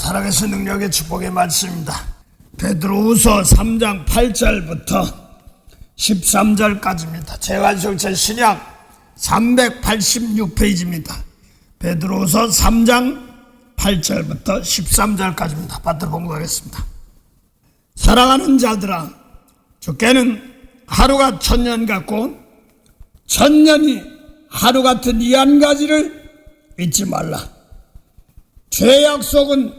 살아계신 능력의 축복의 말씀입니다. 베드로후서 3장 8절부터 13절까지입니다. 재관식체 신약 386페이지입니다. 베드로후서 3장 8절부터 13절까지입니다. 받들어 봉독하겠습니다. 사랑하는 자들아, 주께는 하루가 천년 같고 천년이 하루 같은 이 한 가지를 잊지 말라. 죄 약속은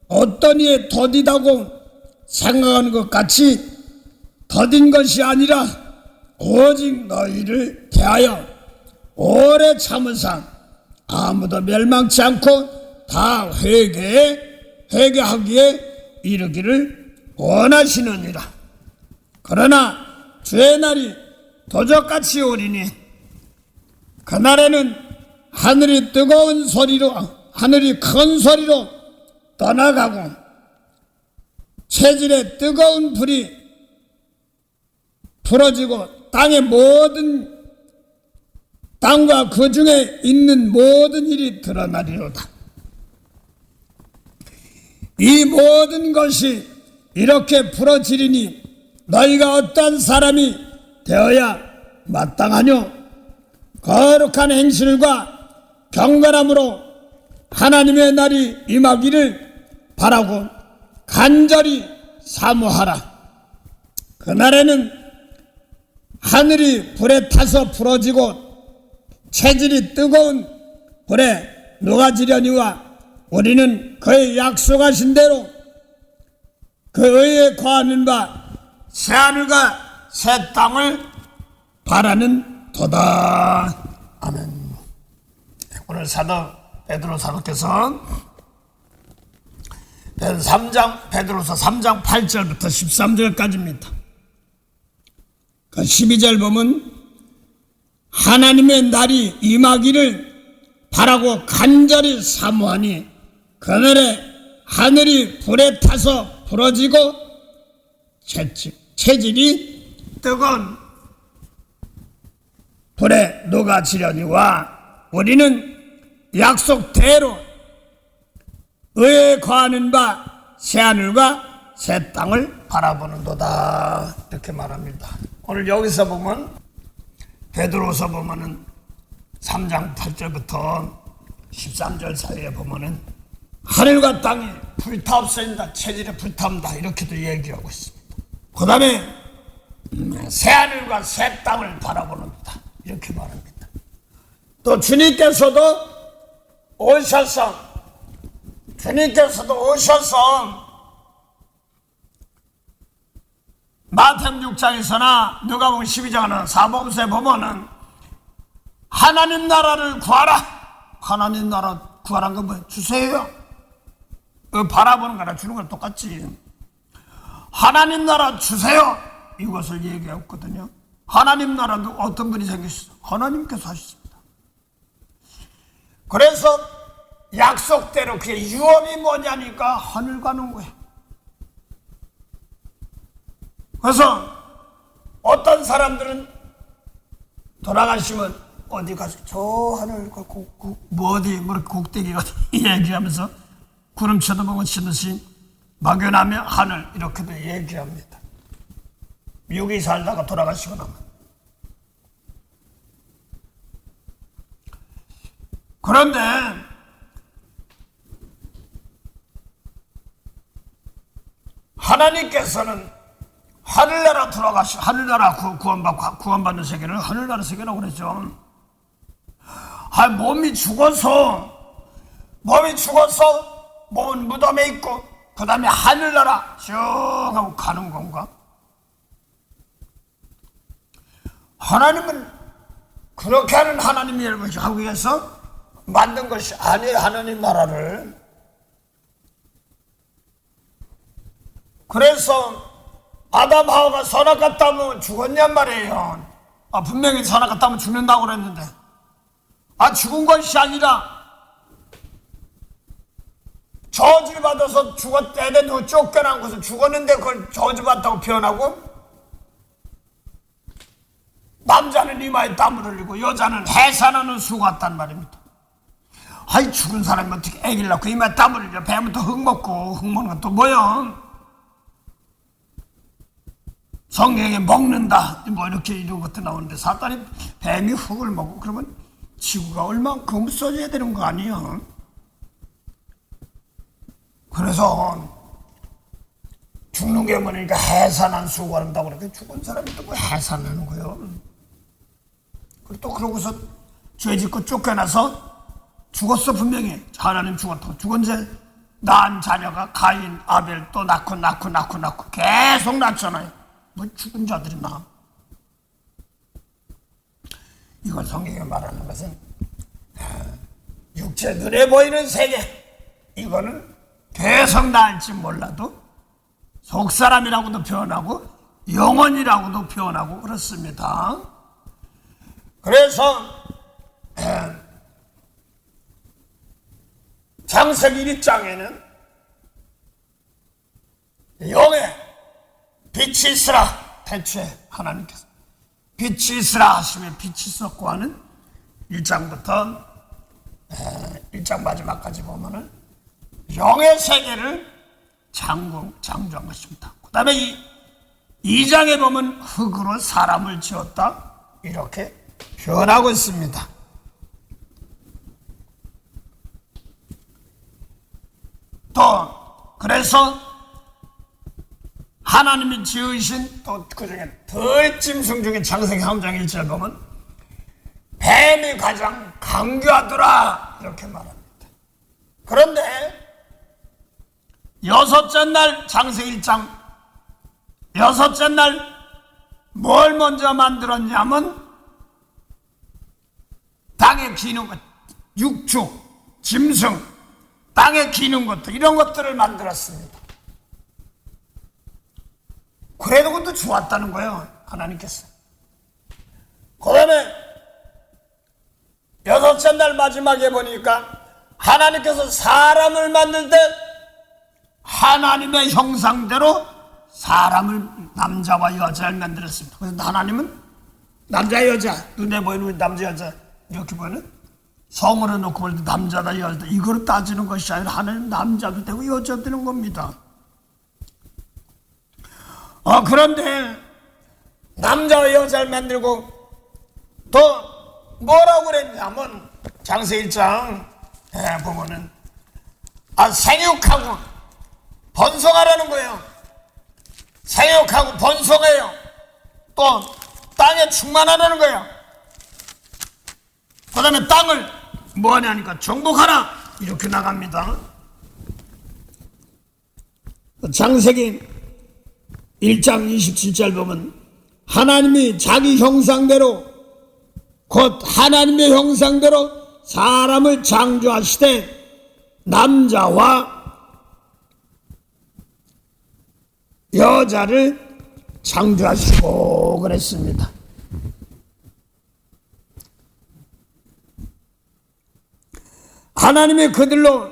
어떤 이에 더디다고 생각하는 것 같이 더딘 것이 아니라 오직 너희를 대하여 오래 참으사 아무도 멸망치 않고 다 회개하기에 이르기를 원하시느니라. 그러나 주의 날이 도적같이 오리니 그날에는 하늘이 큰 소리로 떠나가고 체질에 뜨거운 불이 풀어지고 땅과 그 중에 있는 모든 일이 드러나리로다. 이 모든 것이 이렇게 풀어지리니 너희가 어떠한 사람이 되어야 마땅하뇨? 거룩한 행실과 경건함으로 하나님의 날이 임하기를 바라고 간절히 사모하라. 그날에는 하늘이 불에 타서 풀어지고 체질이 뜨거운 불에 녹아지려니와 우리는 그의 약속하신 대로 그 의에 거하는 바 새하늘과 새 땅을 바라는 도다. 아멘. 오늘 사도 베드로 사도께서 베드로서 3장 8절부터 13절까지입니다. 그 12절 보면 하나님의 날이 임하기를 바라고 간절히 사모하니 그날에 하늘이 불에 타서 부러지고 체질이 뜨거운 불에 녹아지려니와 우리는 약속대로 의에 거하는 바 새하늘과 새 땅을 바라보는도다. 이렇게 말합니다. 오늘 여기서 보면 베드로서 보면은 3장 8절부터 13절 사이에 보면은 하늘과 땅이 불타없어진다, 체질에 불타온다, 이렇게도 얘기하고 있습니다. 그 다음에 새하늘과 새 땅을 바라보는다, 이렇게 말합니다. 또 주님께서도 오셔서 마태복음 6장에서나 누가복음 12장에나 사복음서에 보면은 하나님 나라를 구하라. 하나님 나라 구하라는 건 뭐예요? 주세요. 바라보는 거나 주는 거랑 똑같지. 하나님 나라 주세요. 이것을 얘기했거든요. 하나님 나라도 어떤 분이 생기셨어요? 하나님께서 하셨습니다. 그래서 약속대로 그게 유언이 뭐냐니까 하늘 가는 거예요. 그래서 어떤 사람들은 돌아가시면 어디 가서 저 하늘 어디 꼭대기가 얘기하면서 구름 쳐다보고 치듯이 막연하며 하늘 이렇게도 얘기합니다. 미국에 살다가 돌아가시고 나면. 그런데 하나님께서는 하늘나라 돌아가시, 하늘나라 구원받는 세계를 하늘나라 세계라고 그랬죠. 몸이 죽어서 몸은 무덤에 있고 그 다음에 하늘나라 쭉 하고 가는 건가? 하나님은 그렇게 하는 하나님이라고 하기 위해서 만든 것이 아니에요. 하나님 나라를. 그래서 아담 하와가 선악과다 하면 죽었냔 말이에요. 분명히 선악과다 하면 죽는다고 그랬는데 죽은 것이 아니라 저주를 받아서 죽었대. 애들 쫓겨난 것을 죽었는데 그걸 저주받다고 표현하고 남자는 이마에 땀을 흘리고 여자는 해산하는 수가 같단 말입니다. 아이 죽은 사람이 어떻게 애기를 낳고 이마에 땀을 흘려 배면 또 흙 먹고 흙 먹는 건 또 뭐야? 성경에 먹는다 뭐 이렇게 이런 것도 나오는데 사탄이 뱀이 흙을 먹고 그러면 지구가 얼만큼 써줘야 되는 거 아니야? 그래서 죽는 게 뭐니까 해산한 수고한다고 그렇게 죽은 사람이 또 뭐 해산하는 거예요. 그리고 또 그러고서 죄 짓고 쫓겨나서 죽었어. 분명히 하나님 죽었다고 죽은 자 낳은 자녀가 가인 아벨 또 낳고 계속 낳잖아요. 뭐 죽은 자들이 낳아. 이걸 성경에 말하는 것은 육체 눈에 보이는 세계 이거는 계속 낳을지 몰라도 속사람이라고도 표현하고 영혼이라고도 표현하고 그렇습니다. 그래서 창세기 1장에는 영에 빛이 있으라 태초에 하나님께서 빛이 있으라 하시면 빛이 있었고 하는 1장부터 1장 마지막까지 보면은 영의 세계를 창조한 것입니다. 그 다음에 2장에 보면 흙으로 사람을 지었다 이렇게 표현하고 있습니다. 또 그래서 하나님이 지으신 또 그중에 덜 짐승 중에 창세기 3장 1절 보면 뱀이 가장 강교하더라 이렇게 말합니다. 그런데 여섯째 날 창세기 1장 여섯째 날 뭘 먼저 만들었냐면 땅에 기는 것, 육축, 짐승, 땅에 기는 것들 이런 것들을 만들었습니다. 그래도 그것도 좋았다는 거예요. 하나님께서. 그 다음에 여섯째 날 마지막에 보니까 하나님께서 사람을 만들 때 하나님의 형상대로 사람을 남자와 여자를 만들었습니다. 그래서 하나님은 남자 여자 눈에 보이는 남자 여자 이렇게 보면 성으로 놓고 볼 때 남자다 여자다 이거로 따지는 것이 아니라 하나님 남자도 되고 여자도 되는 겁니다. 그런데 남자와 여자를 만들고 또 뭐라고 그랬냐면 창세기 1장 보면은 생육하고 번성하라는 거예요. 생육하고 번성해요. 또 땅에 충만하라는 거예요. 그 다음에 땅을 뭐 하냐니까 정복하라 이렇게 나갑니다. 창세기 1장 27절 보면 하나님이 자기 형상대로 곧 하나님의 형상대로 사람을 창조하시되 남자와 여자를 창조하시고 그랬습니다. 하나님이 그들로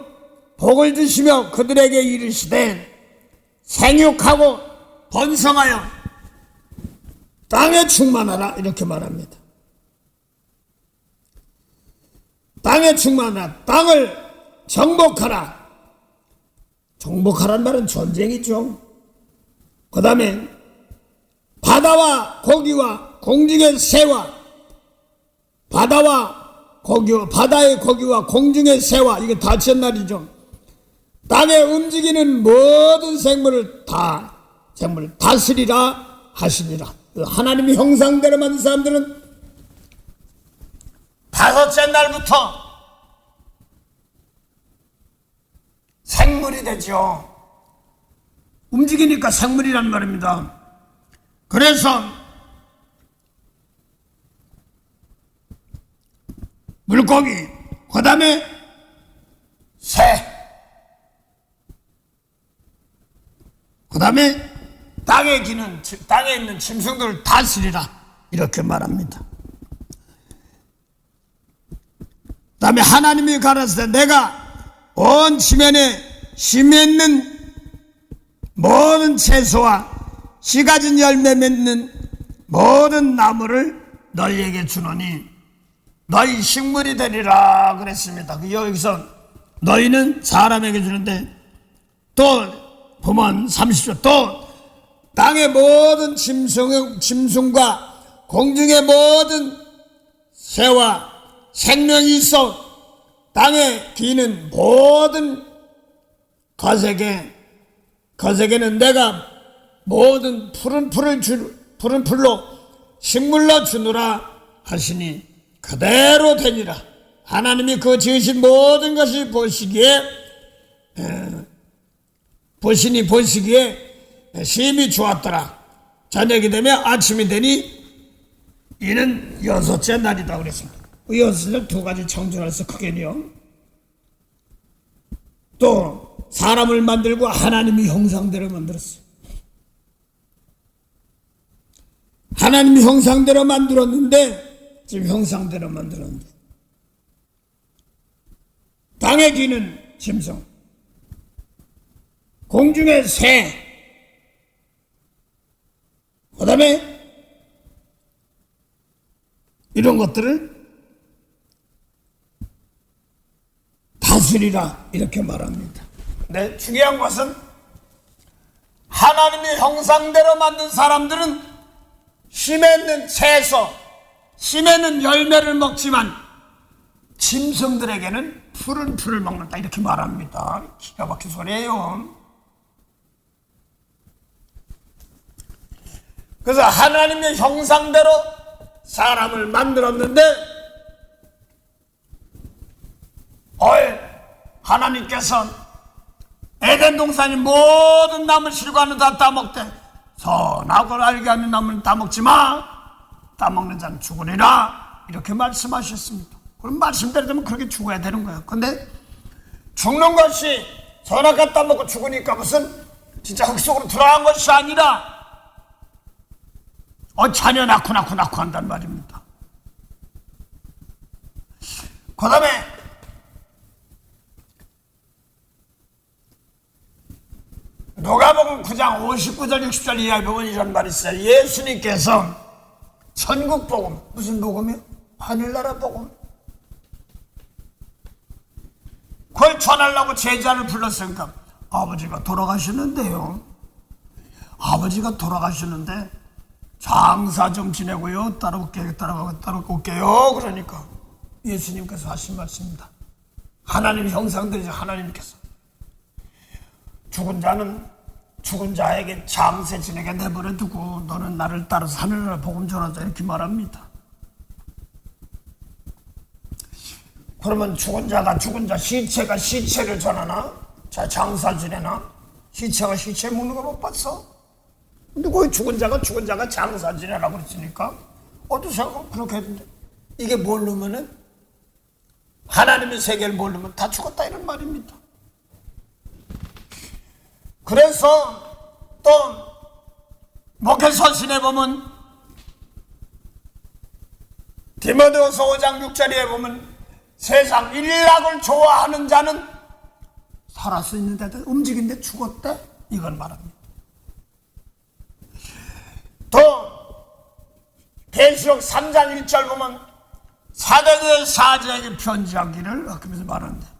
복을 주시며 그들에게 이르시되 생육하고 번성하여 땅에 충만하라 이렇게 말합니다. 땅에 충만하라 땅을 정복하라. 정복하라는 말은 전쟁이죠. 그 다음에 바다와 고기와 공중의 새와 바다의 고기와 공중의 새와 이게 다 첫날이죠. 땅에 움직이는 모든 생물을 다스리라 하시니라. 하나님의 형상대로 만든 사람들은 다섯째 날부터 생물이 되죠. 움직이니까 생물이란 말입니다. 그래서 물고기, 그 다음에 새, 그 다음에 땅에 있는 짐승들을 다스리라 이렇게 말합니다. 그 다음에 하나님이 가라사대 내가 온 지면에 심있는 모든 채소와 씨 가진 열매 맺는 모든 나무를 너희에게 주노니 너희 식물이 되리라 그랬습니다. 여기서 너희는 사람에게 주는데 또 보면 30절 또 땅의 모든 짐승과 공중의 모든 새와 생명이 있어 땅에 기는 모든 거색에는 내가 모든 푸른 풀로 식물로 주노라 하시니 그대로 되니라. 하나님이 그 지으신 모든 것이 보시기에 심히 좋았더라. 저녁이 되면 아침이 되니 이는 6째 날이다 그랬습니다. 그 6을 두 가지 창조해서 크게요. 또 사람을 만들고 하나님의 형상대로 만들었어요. 하나님의 형상대로 만들었는데 지금 형상대로 만들었는데 땅에 기는 짐승, 공중의 새, 그 다음에 이런 것들을 다스리라 이렇게 말합니다. 근데 중요한 것은 하나님의 형상대로 만든 사람들은 심에는 채소, 심에는 열매를 먹지만 짐승들에게는 푸른 풀을 먹는다 이렇게 말합니다. 기가 막힌 소리예요. 그래서 하나님의 형상대로 사람을 만들었는데 하나님께서 에덴 동산의 모든 나무 실과는 다 따먹되 선하고 알게 하는 나무는 따먹지 마, 따먹는 자는 죽으리라 이렇게 말씀하셨습니다. 그럼 말씀대로 되면 그렇게 죽어야 되는 거예요. 근데 죽는 것이 선악과 따먹고 죽으니까 무슨 진짜 흙 속으로 들어간 것이 아니라 자녀 낳고 한단 말입니다. 그 다음에 누가복음 9장 59절 60절 이하에 보면 이런 말이 있어요. 예수님께서 천국 복음, 무슨 복음이요? 하늘나라 복음. 그걸 전하려고 제자를 불렀으니까 아버지가 돌아가시는데요. 아버지가 돌아가시는데 장사 좀 지내고요. 따라올게요. 그러니까 예수님께서 하신 말씀입니다. 하나님 형상들이죠. 하나님께서 죽은 자에게 장세 지내게 내버려 두고 너는 나를 따라서 하늘나라 복음 전하자 이렇게 말합니다. 그러면 죽은 자 시체가 시체를 전하나? 자, 장사 지내나? 시체가 시체 먹는 거 못 봤어? 근데 거기 죽은 자가 장사 지내라고 그랬으니까 어디서 그렇게 했는데 이게 모르면은 하나님의 세계를 모르면 다 죽었다 이런 말입니다. 그래서 또 목회서신에 보면 디모데후서 5장 6절에 보면 세상 일락을 좋아하는 자는 살았었는데 움직인데 죽었대 이걸 말합니다. 또 계시록 3장 1절 보면 사대교회 사제에게 편지하기를 그러면서 말하는데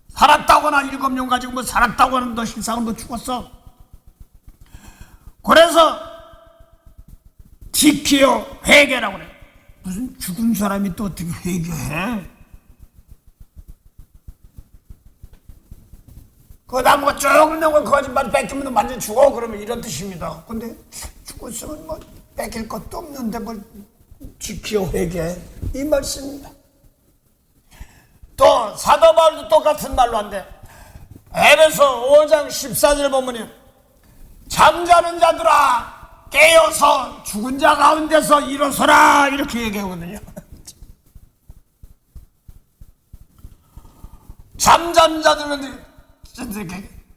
살았다거나 7명 가지고 뭐 살았다고 하는 너 실상은 뭐 죽었어. 그래서 지키어 회개라고 그래. 무슨 죽은 사람이 또 어떻게 회개해? 그 나무가 조금 넘고 거짓말 뺏기면 완전 죽어 그러면 이런 뜻입니다. 근데 죽었으면 뭐 뺏길 것도 없는데 뭘 지키어 회개 이 말씀입니다. 또 사도 바울도 똑같은 말로 한대. 에베소 5장 14절 보면 잠자는 자들아 깨어서 죽은 자 가운데서 일어서라 이렇게 얘기하거든요. 잠자는 자들은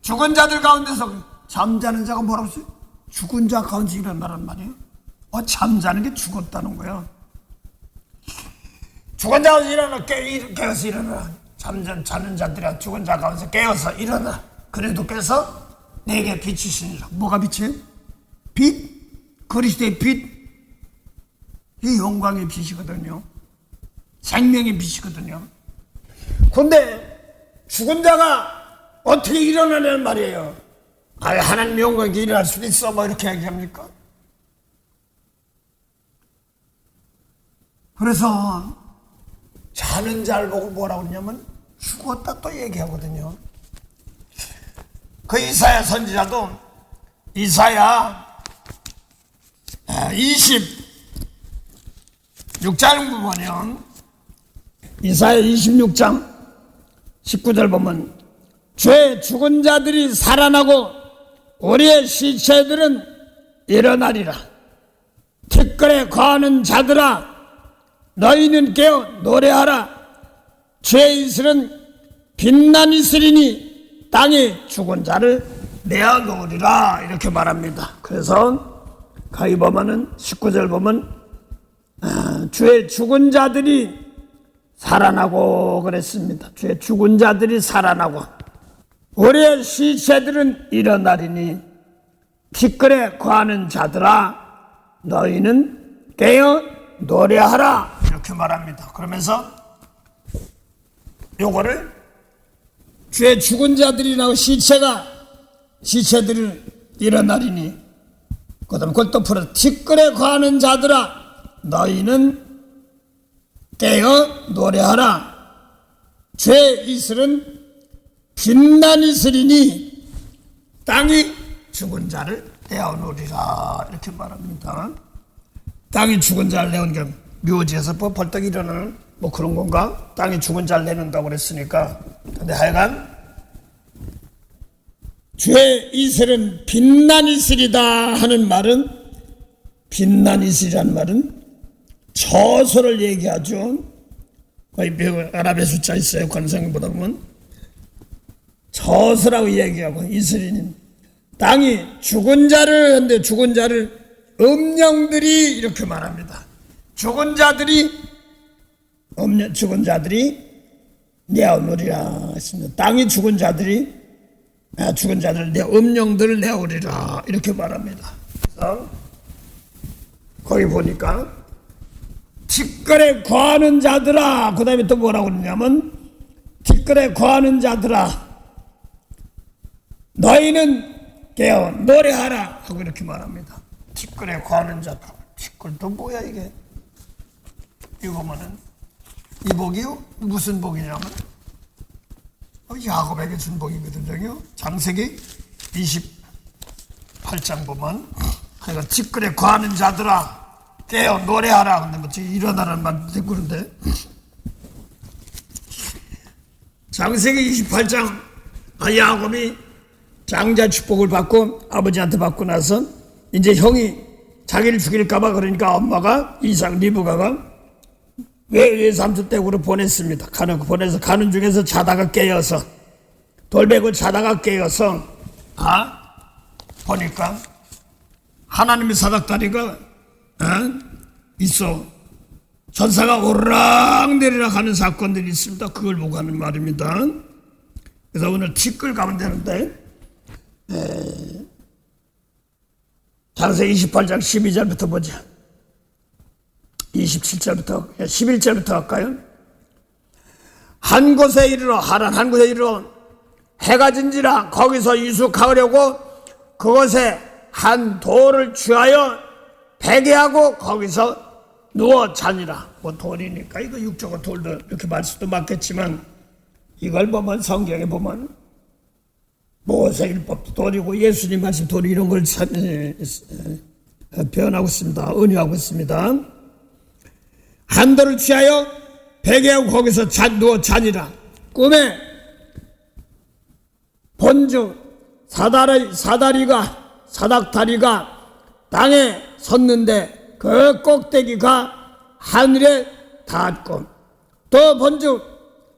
죽은 자들 가운데서 잠자는 자가 뭐라고 했어요? 죽은 자 가운데서 일어나란 말이에요. 잠자는 게 죽었다는 거예요. 죽은 자 가운데서 일어나 깨어서 일어나. 자는 자들아 죽은 자 가운데서 깨어서 일어나. 그래도 깨서 내게 빛이시니라. 뭐가 빛이에요? 빛? 그리스도의 빛? 이 영광의 빛이거든요. 생명의 빛이거든요. 그런데 죽은 자가 어떻게 일어나냐는 말이에요. 하나님 영광이 일어날 수도 있어 뭐 이렇게 얘기합니까? 그래서 자는 자를 보고 뭐라고 그러냐면 죽었다 또 얘기하거든요. 그 이사야 선지자도 이사야 26장 보면 이사야 26장 19절 보면 죄 죽은 자들이 살아나고 우리의 시체들은 일어나리라. 티끌에 거하는 자들아 너희는 깨어 노래하라. 죄의 이슬은 빛난 이슬이니 땅에 죽은 자를 내어놓으리라 이렇게 말합니다. 그래서 거기 보면은 19절 보면 주의 죽은 자들이 살아나고 그랬습니다. 주의 죽은 자들이 살아나고 우리의 시체들은 일어나리니 티끌에 거하는 자들아 너희는 깨어 노래하라 이렇게 말합니다. 그러면서 요거를 주의 죽은 자들이라고 시체들은 일어나리니 그 다음 그걸 또 풀어 티끌에 거하는 자들아 너희는 깨어 노래하라. 죄의 이슬은 빛난 이슬이니 땅이 죽은 자를 내어놓으리라 이렇게 말합니다. 땅이 죽은 자를 내온 게 묘지에서 벌떡 일어나는 뭐 그런 건가? 땅이 죽은 자를 내놓는다고 그랬으니까. 근데 하여간 죄의 이슬은 빛난 이슬이다 하는 말은 빛난 이슬이라는 말은 저소를 얘기하죠. 아랍의 숫자 있어요. 관상보다 보면 저소라고 얘기하고 이슬이는 땅이 죽은 자를 하는데 죽은 자를 음령들이 이렇게 말합니다. 죽은 자들이 내어놓으리라 했습니다. 땅이 죽은 자들 내 음령들을 내어오리라 이렇게 말합니다. 그래서 거기 보니까 티끌에 거하는 자들아 그 다음에 또 뭐라고 그러냐면 티끌에 거하는 자들아 너희는 깨어 노래하라 하고 이렇게 말합니다. 티끌에 거하는 자들 티끌도 뭐야 이게 이거 보면은 이 복이요 무슨 복이냐면 야곱에게 준 복이거든요. 창세기 28장 보면 그러니까 티끌에 거하는 자들아 깨어 노래하라. 근데 뭐 일어나라는 말도 그런데 창세기 28장 야곱이 장자 축복을 받고 아버지한테 받고 나서 이제 형이 자기를 죽일까봐 그러니까 엄마가 리브가가 외삼촌 댁으로 보냈습니다. 보내서 가는 중에서 자다가 깨어서 돌베고 자다가 깨어서 보니까 하나님의 사닥다리가 있어. 전사가 오르락내리락 하는 사건들이 있습니다. 그걸 보고 하는 말입니다. 그래서 오늘 티끌 가면 되는데 창세기 28장 12절부터 보자. 27절부터 11절부터 할까요? 한 곳에 이르러 하란 한 곳에 이르러 해가 진지라 거기서 유숙하려고 그곳에 한 돌을 취하여 베개하고 거기서 누워 자니라. 뭐 돌이니까 이거 육조가 돌도 이렇게 말 수도 맞겠지만 이걸 보면 성경에 보면 모세율법도 돌이고 예수님 말씀 돌이 이런 걸 표현하고 있습니다. 은유하고 있습니다. 한 돌을 취하여 베개하고 거기서 누워 자니라. 꿈에 본즉 사닥다리가 땅에 섰는데 그 꼭대기가 하늘에 닿았고 또 본즉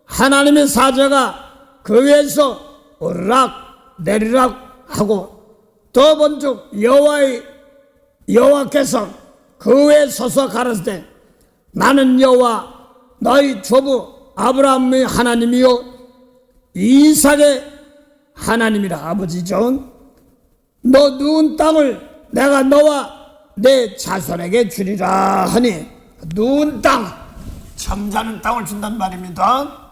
하나님의 사자가 그 위에서 오르락 내리락 하고 또 본즉 여호와께서 그 위에 서서 가라사대 나는 여호와 너희 조부 아브라함의 하나님이요 이삭의 하나님이라. 아버지죠. 너 누운 땅을 내가 너와 내 자손에게 주리라 하니 누운 땅 잠자는 땅을 준단 말입니다.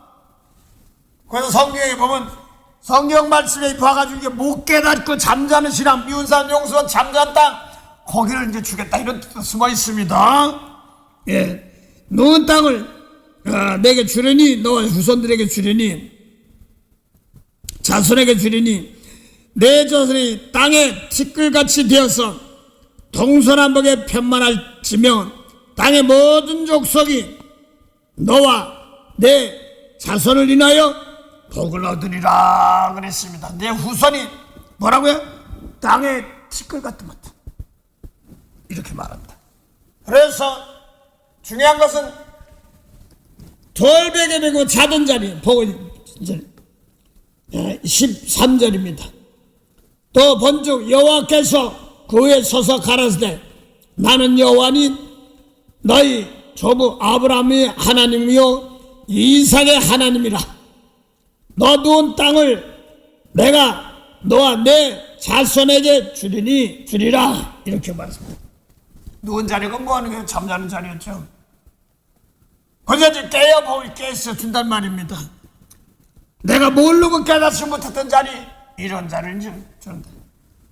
그래서 성경에 보면 성경 말씀에 봐가지고 이게 못 깨닫고 잠자는 신앙, 미운 사람 용서한 잠자는 땅, 거기를 이제 주겠다 이런 뜻도 숨어 있습니다. 예, 놓은 땅을 내게 주려니, 너와 후손들에게 주려니, 자손에게 주려니, 내 자손이 땅에 티끌같이 되어서 동서남북에 편만할지며 땅의 모든 족속이 너와 내 자손을 인하여 복을 얻으리라 그랬습니다. 내 후손이 뭐라고요? 땅의 티끌 같은 것, 이렇게 말합니다. 그래서 중요한 것은 돌베개 메고 자던 자리, 복을 13절입니다. 또 본즉 여호와께서 그 위에 서서 가라사대 나는 여호와니 너희 조부 아브라함의 하나님이요 이삭의 하나님이라. 너 누운 땅을 내가 너와 내 자손에게 주리라 이렇게 말했습니다. 누운 자리가 뭐하는 거예요? 잠자는 자리였죠. 그래서 이제 복을 깨서 준단 말입니다. 내가 모르고 깨닫지 못했던 자리, 이런 자리를 이제 준다.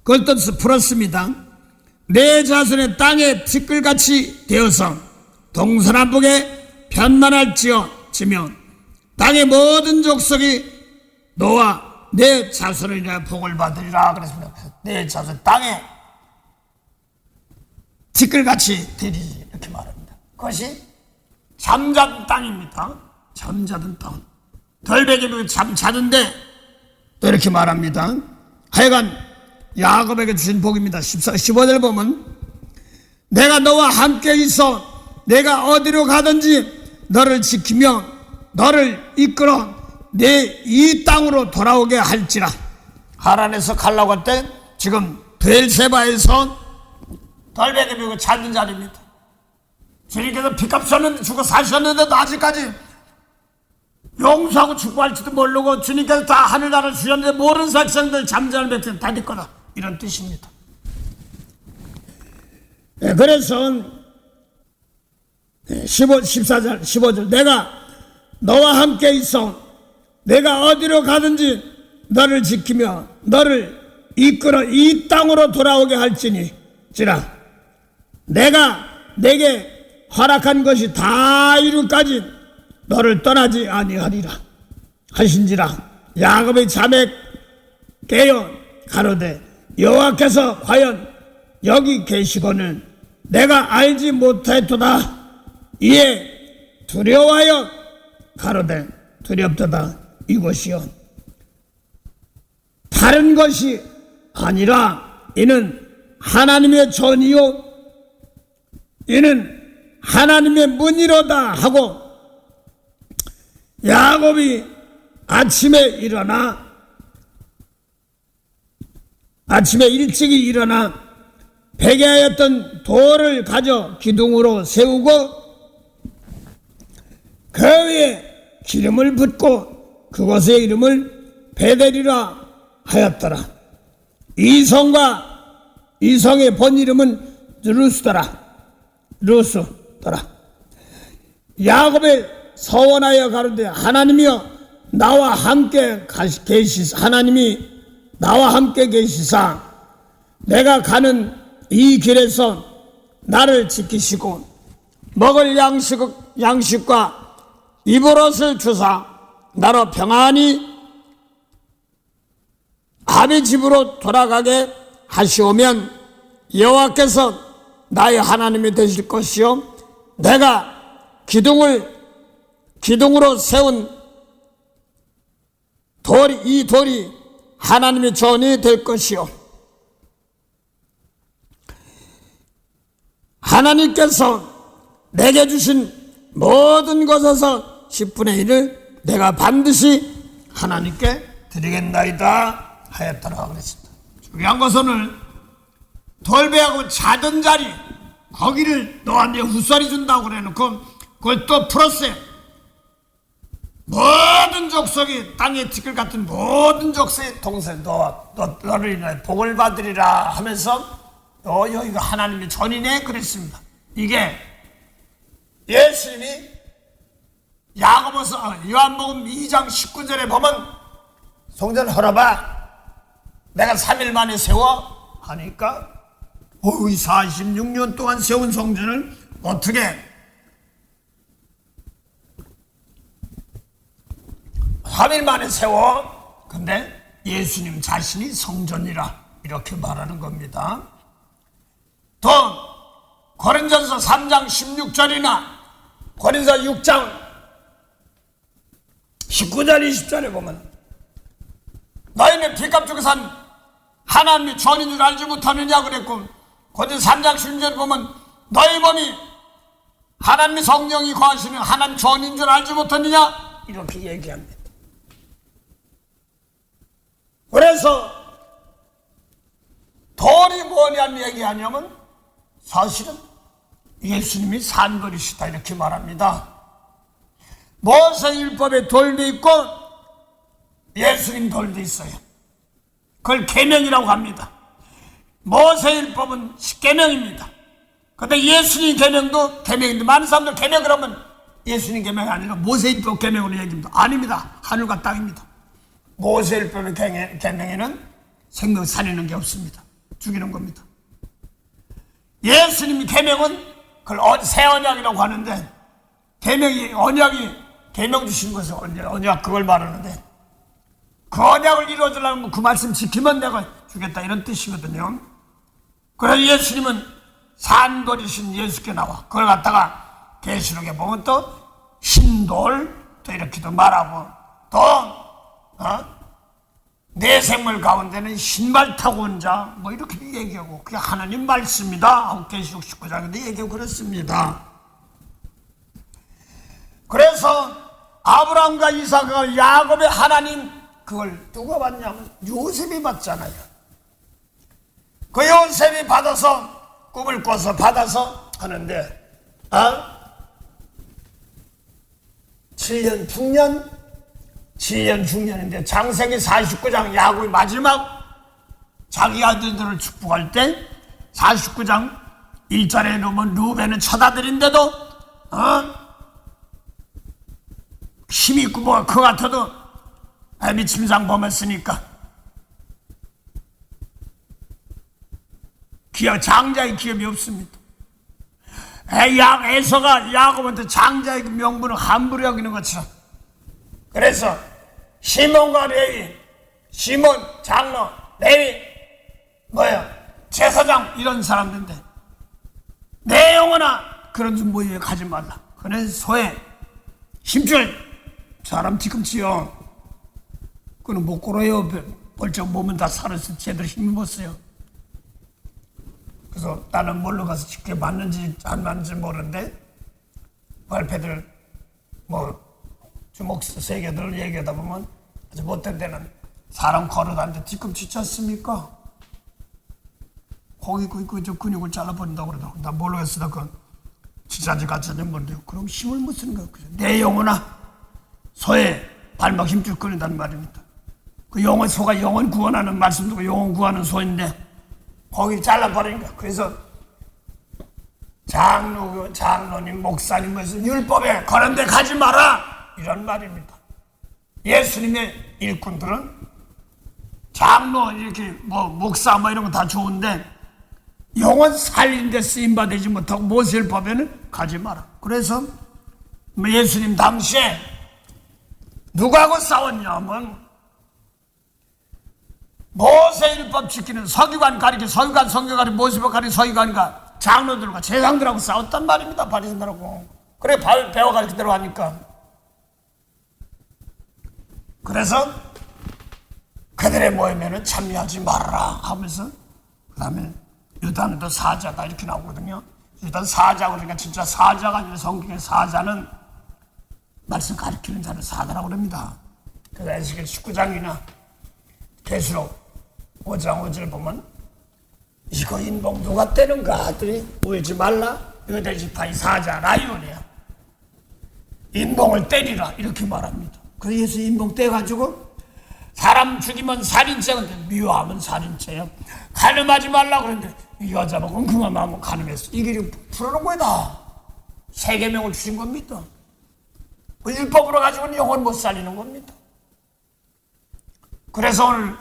그걸 뜻을 풀었습니다. 내 자손의 땅에 티끌같이 되어서 동서남북에 편만할지며 땅의 모든 족속이 너와 내 자손을 인하여 복을 받으리라 그랬습니다. 내 자손 땅에 티끌같이 되리 이렇게 말합니다. 그것이 잠자던 땅입니다. 잠자던 땅. 덜베개 잠자던데 또 이렇게 말합니다. 하여간 야곱에게 주신 복입니다. 15절 보면 내가 너와 함께 있어 내가 어디로 가든지 너를 지키며 너를 이끌어 내 이 땅으로 돌아오게 할지라. 하란에서 가려고 할 때 지금 베엘세바에서 덜베개 메고 자는 자리입니다. 주님께서 피값 줬는데 죽어 사셨는데도 아직까지 용서하고 축복할지도 모르고 주님께서 다 하늘나라를 주셨는데 모르는 백성들 잠자는 백성 다 됐거나 이런 뜻입니다. 네, 그래서 14절 15절 내가 너와 함께 있어 내가 어디로 가든지 너를 지키며 너를 이끌어 이 땅으로 돌아오게 할지니라. 내가 내게 허락한 것이 다 이루까지 너를 떠나지 아니하리라 하신지라. 야곱의 자매 깨어 가로되 여호와께서 과연 여기 계시거늘 내가 알지 못하였도다. 이에 두려워하여 가로되 두렵도다. 이것이요 다른 것이 아니라 이는 하나님의 전이요 이는 하나님의 문이로다 하고 야곱이 아침에 일찍이 일어나 베개하였던 돌을 가져 기둥으로 세우고 그 위에 기름을 붓고 그곳의 이름을 베델이라 하였더라. 이 성의 본 이름은 루스더라. 야곱의 서원하여 가로되 하나님이여 나와 함께 계시사 하나님이 나와 함께 계시사 내가 가는 이 길에서 나를 지키시고 먹을 양식과 입을 옷을 주사 나로 평안히 아비 집으로 돌아가게 하시오면 여호와께서 나의 하나님이 되실 것이요 내가 기둥으로 세운 이 돌이 하나님의 전이 될 것이요 하나님께서 내게 주신 모든 것에서 10분의 1을 내가 반드시 하나님께 드리겠나이다 하였더라 그랬습니다. 중요한 것은 오늘 돌베하고 자던 자리 거기를 너한테 후손이 준다고 그래놓고 그걸 또 풀었어요. 모든 족속이 땅의 티끌 같은 모든 족속의 동생 너를 인하여 복을 받으리라 하면서 여기가 하나님의 전이네 그랬습니다. 이게 예수님이 야고보서 요한복음 2장 19절에 보면 성전 헐어봐 내가 3일 만에 세워 하니까 46년 동안 세운 성전을 어떻게 3일 만에 세워? 근데 예수님 자신이 성전이라 이렇게 말하는 겁니다. 또 고린도전서 3장 16절이나 고린도서 6장 19절 20절에 보면 너희는 빚값 주고 산 하나님이 전인 줄 알지 못하느냐 그랬고 고린도서 3장 16절에 보면 너희 몸이 하나님의 성령이 거하시는 하나님 전인 줄 알지 못하느냐 이렇게 얘기합니다. 그래서 돈이 뭐냐면 얘기하냐면 사실은 예수님이 산거리시다 이렇게 말합니다. 모세율법에 돌도 있고 예수님 돌도 있어요. 그걸 계명이라고 합니다. 모세율법은 계명입니다. 그런데 예수님 계명도 계명인데 많은 사람들 계명 그러면 예수님 계명이 아니라 모세율법 계명으로 얘기합니다. 아닙니다. 하늘과 땅입니다. 모세율법의 계명에는 생명 살리는 게 없습니다. 죽이는 겁니다. 예수님의 계명은 그걸 새 언약이라고 하는데 계명이 언약이 계명 주신 것은 언약 그걸 말하는데 그 언약을 이루어주려면 그 말씀 지키면 내가 주겠다 이런 뜻이거든요. 그래서 예수님은 산돌이신 예수께 나와 그걸 갖다가 계시록에 보면 또 신돌 또 이렇게도 말하고 또 내 생물 가운데는 신발 타고 온 자 뭐 이렇게 얘기하고 그게 하나님 말씀이다 하고 계시록 19장인데 얘기하고 그렇습니다. 그래서 아브라함과 이삭과 야곱의 하나님 그걸 누가 받냐면 요셉이 받잖아요. 그 요셉이 받아서 꿈을 꿔서 받아서 하는데 7년 중년인데 창세기 49장 야곱의 마지막 자기 아들들을 축복할 때 49장 1절에 보면 루벤은 처다들인데도 힘이 있고 뭐가 그 같아도 미침상 범했으니까 장자의 기업이 없습니다. 에서가 야곱한테 장자의 명분을 함부로 여기는 것처럼 그래서 시몬과 레위, 시몬, 장로, 레위, 제사장 이런 사람들인데 내 영혼아 그런 모임에 가지 말라. 그래서 소에 힘줄 사람 뒤꿈치요. 그는 못 걸어요. 벌쩍 몸은 다 살아서 제대로 힘이 못 써요. 그래서 나는 뭘로 가서 쉽게 맞는지 안 맞는지 모르는데 발패들 주먹 세 개들 얘기하다 보면 아주 못된 데는 사람 걸어다니는데 뒤꿈치 쳤습니까? 거기 저 근육을 잘라버린다고 그러더라고. 나 모르겠어. 그 지사지 같이 모르는데 그럼 힘을 못 쓰는 거야. 내 영혼아 소에 발목 힘줄 거린다는 말입니다. 그 소가 영혼 구원하는 말씀도 영혼 구하는 소인데 거기 잘라버리니까 그래서 장로님 목사님에서 율법에 그런 데 가지 마라 이런 말입니다. 예수님의 일꾼들은 장로 이렇게 목사 이런 거 다 좋은데 영혼 살리는 데 쓰임받지 못하고 모세율법에는 가지 마라. 그래서 예수님 당시에 누구하고 싸웠냐면 모세율법 지키는 서기관 가리켜 서기관 성경가리 모세율법 가리켜 서기관과 장로들과 제상들하고 싸웠단 말입니다. 바리새인들하고. 그래 배워 가르치대로 하니까. 그래서 그들의 모임에는 참여하지 말아라 하면서 그 다음에 유다는 사자다 이렇게 나오거든요. 유다는 사자 그러니까 진짜 사자가 아니라 성경의 사자는 말씀 가르치는 자를 사자라고 그럽니다. 그래서 에스겔 19장이나 계시록 5장 5절 보면 이거 인봉 누가 떼는가 하더니 울지 말라 유대지파의 사자 라이온이야. 인봉을 때리라 이렇게 말합니다. 그래서 예수 인봉 떼가지고 사람 죽이면 살인죄인데 미워하면 살인죄야. 가늠하지 말라 그러는데 이 여자 보고 그만하면 가늠했어. 이게 풀어놓은 거다. 세계명을 주신 겁니다. 율법으로 가지고는 영혼 못 살리는 겁니다. 그래서 오늘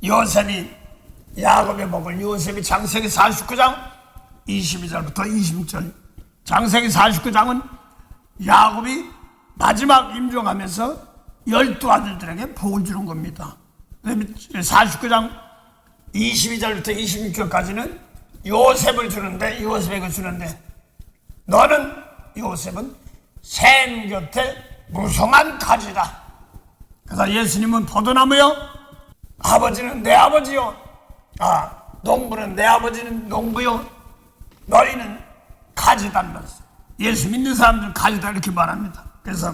요셉이 야곱의 복을 요셉이 창세기 49장 22절부터 26절 창세기 49장은 야곱이 마지막 임종하면서 12아들들에게 복을 주는 겁니다. 49장 22절부터 26절까지는 요셉을 주는데 요셉에게 주는데 너는 요셉은 샘 곁에 무성한 가지다. 그래서 예수님은 포도나무요 아버지는 내 아버지요 농부는 내 아버지는 농부요 너희는 가지다. 예수 믿는 사람들은 가지다 이렇게 말합니다. 그래서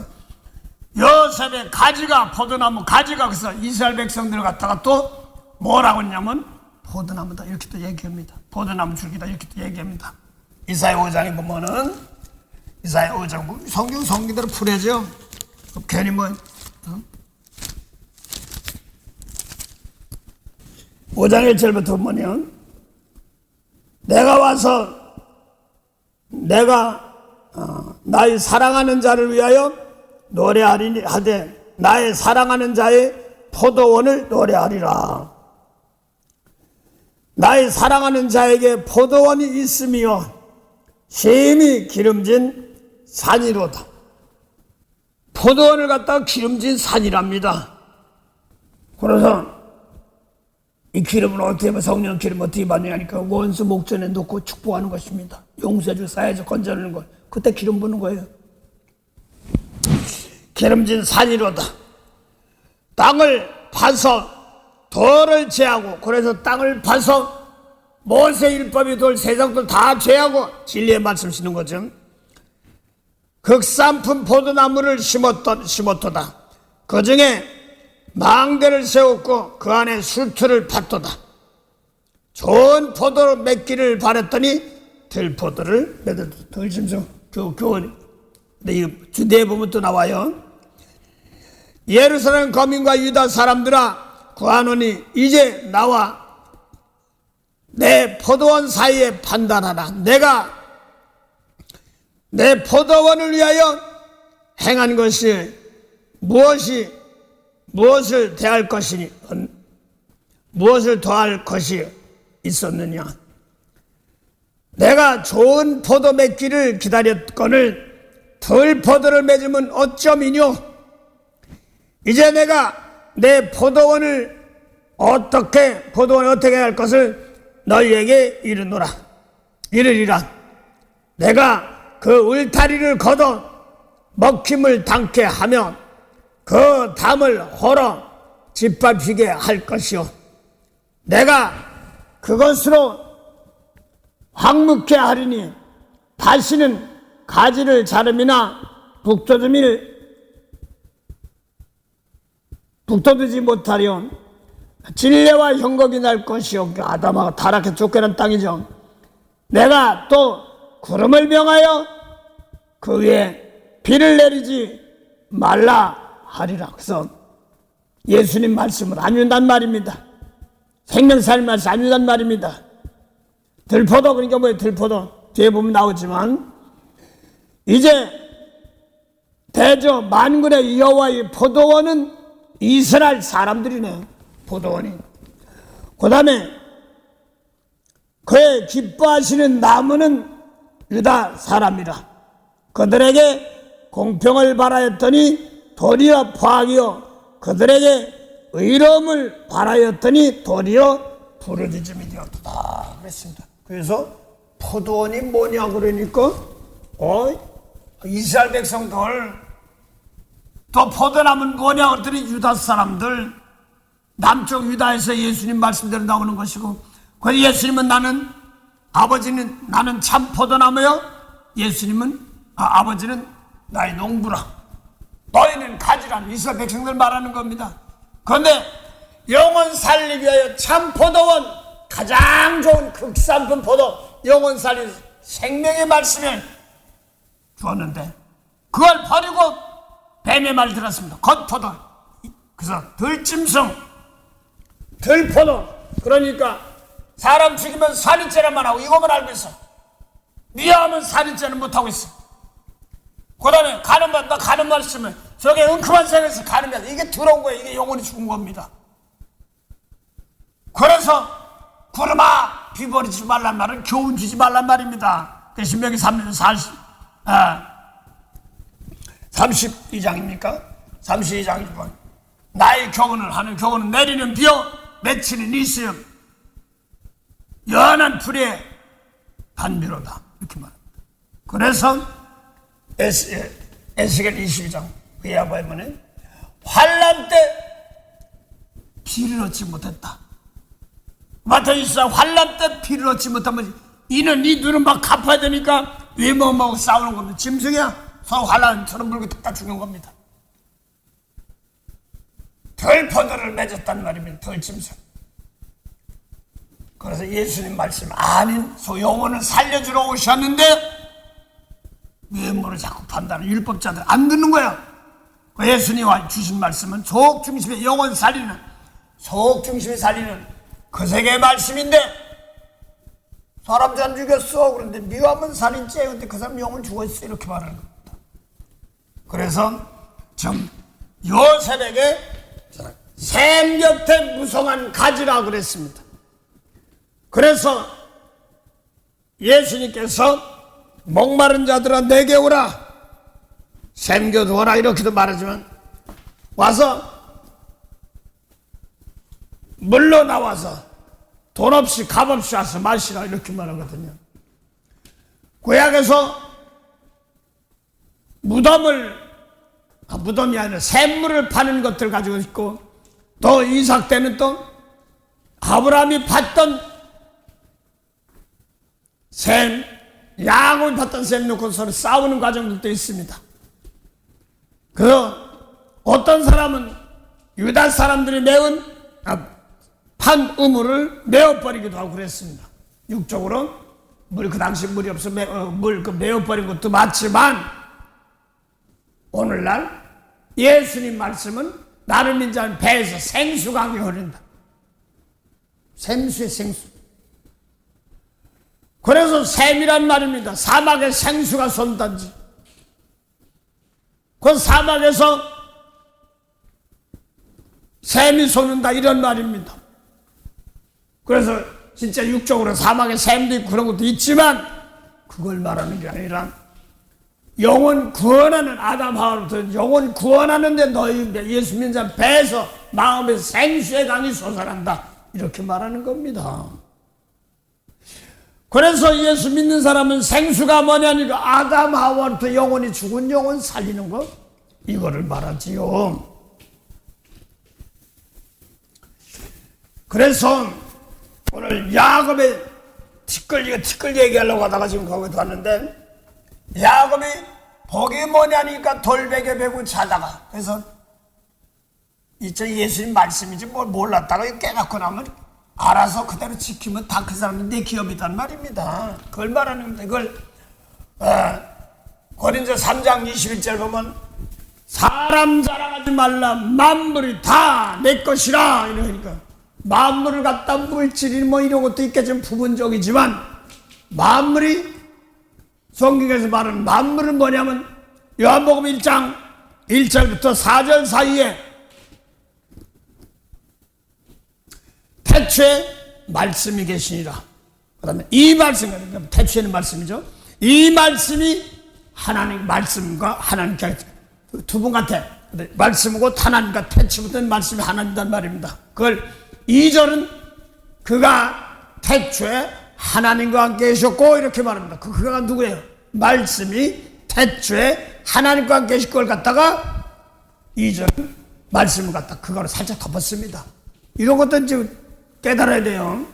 요셉의 가지가 포도나무 가지가 그래서 이스라엘 백성들을 갖다가 또 뭐라고 했냐면 포도나무다 이렇게 또 얘기합니다. 포도나무 줄기다 이렇게 또 얘기합니다. 이사야 5장에 보면은 이사야 5장 보면 성경대로 풀어져. 괜히 뭐 5장 1절부터 보면 내가 와서 내가 나의 사랑하는 자를 위하여 노래하리니 하되 나의 사랑하는 자의 포도원을 노래하리라. 나의 사랑하는 자에게 포도원이 있으며 심히 기름진 산이로다. 포도원을 갖다가 기름진 산이랍니다. 그래서 이 기름을 어떻게 하면 성령 기름 어떻게 받느냐니까 원수 목전에 놓고 축복하는 것입니다. 용서해주고 쌓여서 건져내는 것. 그때 기름 부는 거예요. 기름진 산이로다. 땅을 파서 돌을 제하고 그래서 땅을 파서 모세 율법이 돌 세상들 다 제하고 진리의 말씀 쓰는 거죠. 극산품 포도나무를 심었도다. 그 중에 망대를 세웠고 그 안에 술투를 팠도다. 좋은 포도를 맺기를 바랬더니 들포도를 맺었다. 덜심성 교훈. 근데 이 주대에 보면 또 나와요. 예루살렘 거민과 유다 사람들아 구하노니 이제 나와 내 포도원 사이에 판단하라. 내가 내 포도원을 위하여 행한 것이 무엇을 대할 것이니 무엇을 더할 것이 있었느냐. 내가 좋은 포도 맺기를 기다렸거늘 덜 포도를 맺으면 어쩌미뇨. 이제 내가 내 포도원을 어떻게 할 것을 너희에게 이르리라. 내가 그 울타리를 걷어 먹힘을 당케 하며 그 담을 헐어 짓밟히게 할 것이요. 내가 그것으로 황무케 하리니 다시는 가지를 자름이나 북돋우지 못하리요. 진례와 형곡이 날 것이요. 아담하고 타락해 쫓겨난 땅이죠. 내가 또 구름을 명하여 그 위에 비를 내리지 말라 하리라. 그래서 예수님 말씀을 안 준단 말입니다. 생명살 말씀 안 준단 말입니다. 들포도 그러니까 뭐예요? 들포도 뒤에 보면 나오지만 이제 대저 만군의 여호와의 포도원은 이스라엘 사람들이네. 포도원이. 그 다음에 그의 기뻐하시는 나무는 유다 사람이라. 그들에게 공평을 바라였더니 도리어 포악이요. 그들에게 의로움을 바라였더니 도리어 부르짖음이 되었다. 그랬습니다. 그래서 포도원이 뭐냐 그러니까 이스라엘 백성들 또 포도나무는 뭐냐 그랬더니 유다 사람들 남쪽 유다에서 예수님 말씀대로 나오는 것이고 그래서 예수님은 나는 참 포도나무요. 예수님은 아버지는 나의 농부라. 너희는 가지라는 이스라엘 백성들 말하는 겁니다. 그런데 영혼 살리기 위하여 참 포도원 가장 좋은 극산품 포도 영혼 살리기 생명의 말씀을 주었는데 그걸 버리고 뱀의 말 들었습니다. 겉포도. 그래서 들짐승 들포도. 그러니까 사람 죽이면 살인죄만 하고 이것만 알고 있어. 미워하면 살인죄는 못하고 있어. 그 다음에 가는 말씀은 저게 엉큼한 생에서 가는 말 이게 들어온 거예요. 이게 영혼이 죽은 겁니다. 그래서 구름아 비버리지 말란 말은 교훈 주지 말란 말입니다. 그 신명기 32장입니까? 32장이고 나의 교훈을 하는 교훈은 내리는 비요 맺히는 이슬 연한 풀의 단비로다 이렇게 말합니다. 그래서 에스겔 22장 그에 보면 환난 때 비를 얻지 못했다. 마태복음 24장 환난 때 비를 얻지 못하면 이는 이 눈은 막 갚아야 되니까 외모하고 싸우는 겁니다. 짐승이야. 서로 환난처럼 물고 다 죽는 겁니다. 덜포도를 맺었단 말입니다. 덜짐승. 그래서 예수님 말씀 아닌 영혼을 살려주러 오셨는데 외모를 자꾸 판단하는 율법자들 안 듣는 거야. 예수님이 주신 말씀은 소옥중심의 영혼 살리는 소옥중심이 살리는 그 세계의 말씀인데 사람 잘 죽였어. 그런데 네가 한번 살인죄 근데 그 사람 영혼 죽었어 이렇게 말하는 겁니다. 그래서 좀 요셉에게 샘 곁에 무성한 가지라 그랬습니다. 그래서 예수님께서 목마른 자들아 내게 오라 샘 곁 오라 이렇게도 말하지만 와서 물로 나와서 돈 없이 값 없이 와서 마시라 이렇게 말하거든요. 구약에서 무덤이 아니라 샘물을 파는 것들 가지고 있고 또 이삭 때는 또 아브라함이 봤던 샘, 양을 봤던 샘 놓고 서로 싸우는 과정들도 있습니다. 어떤 사람은 유다 사람들이 판 우물을 메어버리기도 하고 그랬습니다. 육적으로 그 당시 물이 없어 메어버린 것도 맞지만 오늘날 예수님 말씀은 나를 인자는 배에서 생수강이 흐른다. 생수의 생수. 그래서 샘이란 말입니다. 사막에 생수가 쏜단지. 그 사막에서 샘이 솟는다 이런 말입니다. 그래서 진짜 육적으로 사막에 샘도 있고 그런 것도 있지만 그걸 말하는 게 아니라 영혼 구원하는 아담 하와로부터 영혼 구원하는데 너희 예수 믿는 자 배에서 마음에서 생수의 강이 솟아난다 이렇게 말하는 겁니다. 그래서 예수 믿는 사람은 생수가 뭐냐니까 아담 하와로부터 영혼이 죽은 영혼 살리는 것 이거를 말하지요. 그래서 오늘 야곱의 티끌 얘기하려고 하다가 지금 거기 왔는데 야곱이 복이 뭐냐니까 돌베개 베고 자다가 그래서 예수님 말씀인지 뭘 몰랐다가 깨닫고 나면 알아서 그대로 지키면 다 그 사람은 내 기업이란 말입니다. 그걸 말하는 겁니다. 이걸 고린도 3장 21절 보면 사람 자랑하지 말라 만물이 다 내 것이라 이러니까 만물을 갖다 물질이 뭐 이런 것도 있겠지만 부분적이지만 만물이 성경에서 말하는 만물은 뭐냐면 요한복음 1장 1절부터 4절 사이에 태초에 말씀이 계시니라. 그 다음에 이 말씀, 태초에는 말씀이죠. 이 말씀이 하나님 말씀과 하나님 두 분 같아. 말씀이고 하나님과 태초부터 말씀이 하나님이란 말입니다. 그걸 2절은 그가 태초에 하나님과 함께 계셨고 이렇게 말합니다. 그가 누구예요? 말씀이 태초에 하나님과 함께 계실 걸 갖다가 2절은 말씀을 갖다 그거를 살짝 덮었습니다. 이런 것도 이제 깨달아야 돼요.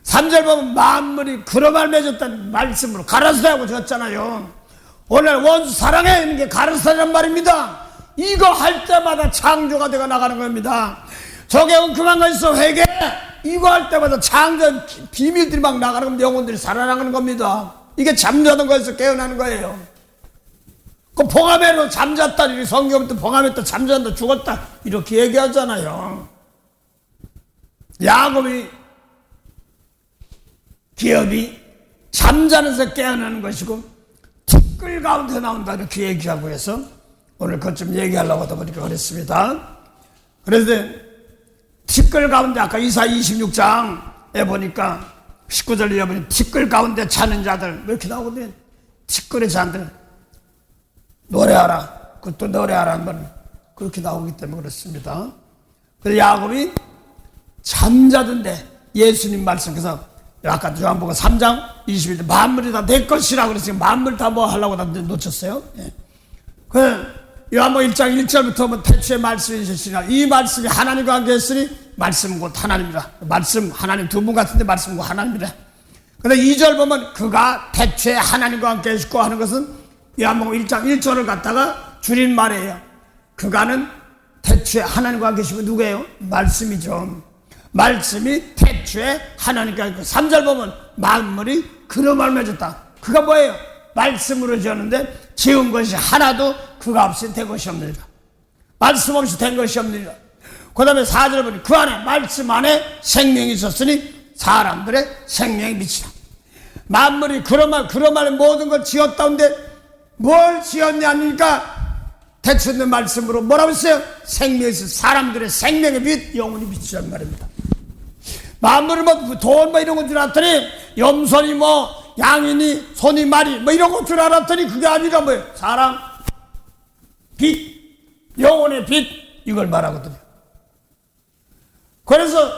3절 보면 만물이 그로말 맺었다는 말씀으로 가라사하고 졌잖아요. 오늘 원수 사랑해 있는 게 가라사란 말입니다. 이거 할 때마다 창조가 되어 나가는 겁니다. 저게 엉큼한 거 있어 회개 이거 할 때마다 창조 비밀들이 막 나가는 겁니다. 영혼들이 살아나가는 겁니다. 이게 잠자던 거에서 깨어나는 거예요. 그 봉하매로 잠잤다 이렇게 성경부터 봉하매 잠잤다 죽었다 이렇게 얘기하잖아요. 야곱이 기업이 잠자면서 깨어나는 것이고 티끌 가운데 나온다 이렇게 얘기하고 해서 오늘 그것 좀 얘기하려고 하다 보니까 그랬습니다. 그래서 티끌 가운데 아까 이사 26장에 보니까 19절에 보니 티끌 가운데 차는 자들 이렇게 나오거든요. 티끌의 자들 노래하라. 그것도 노래하라 한번 그렇게 나오기 때문에 그렇습니다. 그래서 야곱이 잠자던데 예수님 말씀 그래서 아까 요한복음 3장 21절 만물이 다 내 것이라 그랬어요. 만물 다 뭐 하려고 다 놓쳤어요. 예. 그 요한복음 1장 1절부터 뭐 태초에 말씀이 있으시라 이 말씀이 하나님과 함께 했으니 말씀 곧 하나님이라. 말씀 하나님 두 분 같은데 말씀 곧 하나님이라. 근데 2절 보면 그가 태초에 하나님과 함께 했고 하는 것은 요한복음 1장 1절을 갖다가 줄인 말이에요. 그가는 태초에 하나님과 함께 계시면 누구예요? 말씀이죠. 말씀이 태초에 하나님과 있고 3절 보면 만물이 그로 말미암았다. 그가 뭐예요? 말씀으로 지었는데 지은 것이 하나도 그가 없이 된 것이 없느니라. 말씀 없이 된 것이 없느니라. 그 다음에 4절 보니 그 안에 말씀 안에 생명이 있었으니 사람들의 생명이 미치라. 만물이 그런 말 모든 걸 지었다는데 뭘 지었냐니까 태초에 있는 말씀으로 뭐라고 했어요? 생명이 있어 사람들의 생명의 빛 영혼이 비치란 말입니다. 만물을 뭐 돈 뭐 이런 건 줄 알았더니 염소니 뭐 양이니 소니 말이 뭐 이런 건 줄 알았더니 그게 아니라 뭐예요? 사람 빛 영혼의 빛 이걸 말하거든요. 그래서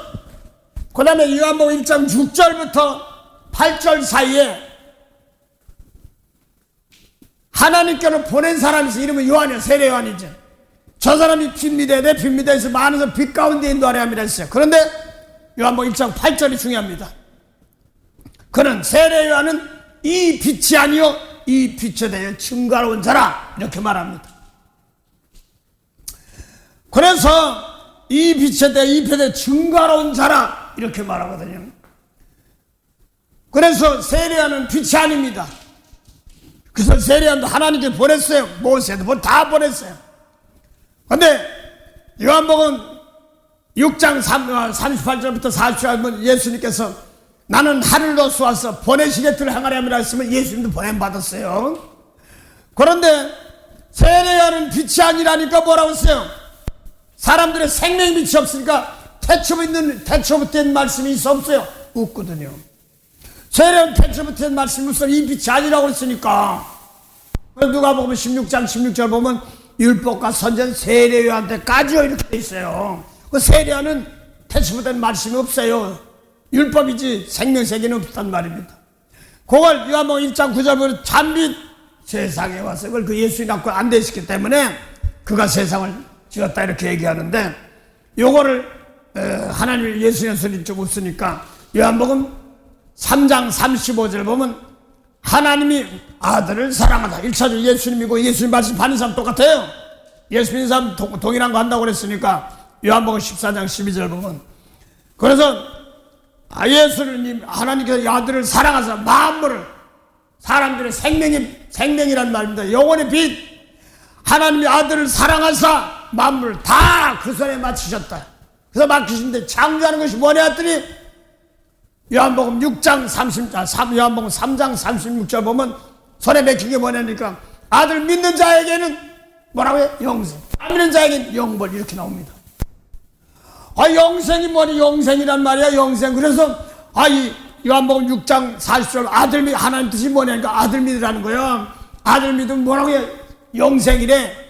그 다음에 요한복음 1장 6절부터 8절 사이에 하나님께로 보낸 사람이 있어. 이름은 요한이야. 세례 요한이죠. 저 사람이 빛미대에 빛미대에서 많은 사람 빛 가운데 인도하려 함이라 했어요. 그런데 요한복음 1장 8절이 중요합니다. 그는 세례 요한은 이 빛이 아니요 이 빛에 대해 증거로운 자라 이렇게 말합니다. 그래서 이 빛에 대해 증거로운 자라 이렇게 말하거든요. 그래서 세례 요한은 빛이 아닙니다. 그래서 세례 요한도 하나님께 보냈어요. 모세도 다 보냈어요. 그런데 요한복음 6장 38절부터 40절 예수님께서 나는 하늘로 쏘아서 보내시겠기를 행하려 함이라 했으면 예수님도 보냄받았어요. 그런데 세례 요한은 빛이 아니라니까 뭐라고 했어요? 사람들의 생명이 빛이 없으니까 태초부터 있는 말씀이 있어 없어요? 없거든요. 세례 요한은 태초부터 있는 말씀이 없어 이 빛이 아니라고 했으니까. 누가 보면 16장 16절 보면 율법과 선전 세례 요한테까지요 이렇게 돼 있어요. 그 세례 요한은 태초부터 있는 말씀이 없어요. 율법이지 생명세계는 없단 말입니다. 그걸 요한복음 1장 9절 보면 참빛 세상에 와서 그걸 그 예수님 갖고 안 되시기 때문에 그가 세상을 지었다 이렇게 얘기하는데 요거를 하나님 예수님 소리 좀 없으니까 요한복음 3장 35절 보면 하나님이 아들을 사랑하다. 1차적으로 예수님이고 예수님 말씀 받는 사람 똑같아요. 예수 믿는 사람 동일한 거 한다고 그랬으니까 요한복음 14장 12절 보면 그래서 예수님 하나님께서 아들을 사랑하사 만물을 사람들의 생명이란 말입니다. 영혼의 빛 하나님이 아들을 사랑하사 만물을 다 그 손에 맞추셨다. 그래서 맡기신데 창조하는 것이 뭐냐 했더니 요한복음 3장 36절 보면 손에 맡긴 게 뭐냐니까 아들 믿는 자에게는 뭐라고 해요? 영생. 안 믿는 자에게는 영벌 이렇게 나옵니다. 영생이 뭐니? 영생이란 말이야, 영생. 그래서, 이 요한복음 6장 40절 아들 믿, 하나님 뜻이 뭐냐니까 아들 믿으라는 거야. 아들 믿으면 뭐라고 해? 영생이래.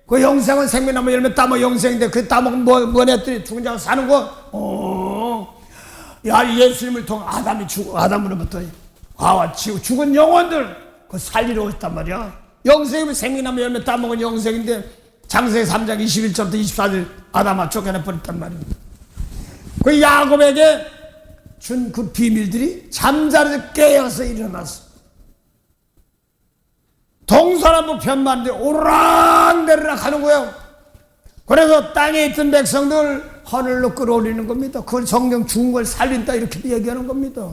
그 영생은 생명나무 열매 따먹어 영생인데 그 따먹으면 뭐냐 했더니 죽은 자가 사는 거. 예수님을 통해 아담으로부터 아와 죽은 영혼들 그 살리러 오셨단 말이야. 영생이면 생명나무 열매 따먹은 영생인데 창세기 3장 21절부터 24절 아담아 쫓겨내버렸단 말입니다. 그 야곱에게 준 그 비밀들이 잠자리에서 깨어서 일어났어. 동서남북 편만데 오르락내리락 하는 거예요. 그래서 땅에 있던 백성들 하늘로 끌어올리는 겁니다. 그걸 성경 죽은 걸 살린다 이렇게 얘기하는 겁니다.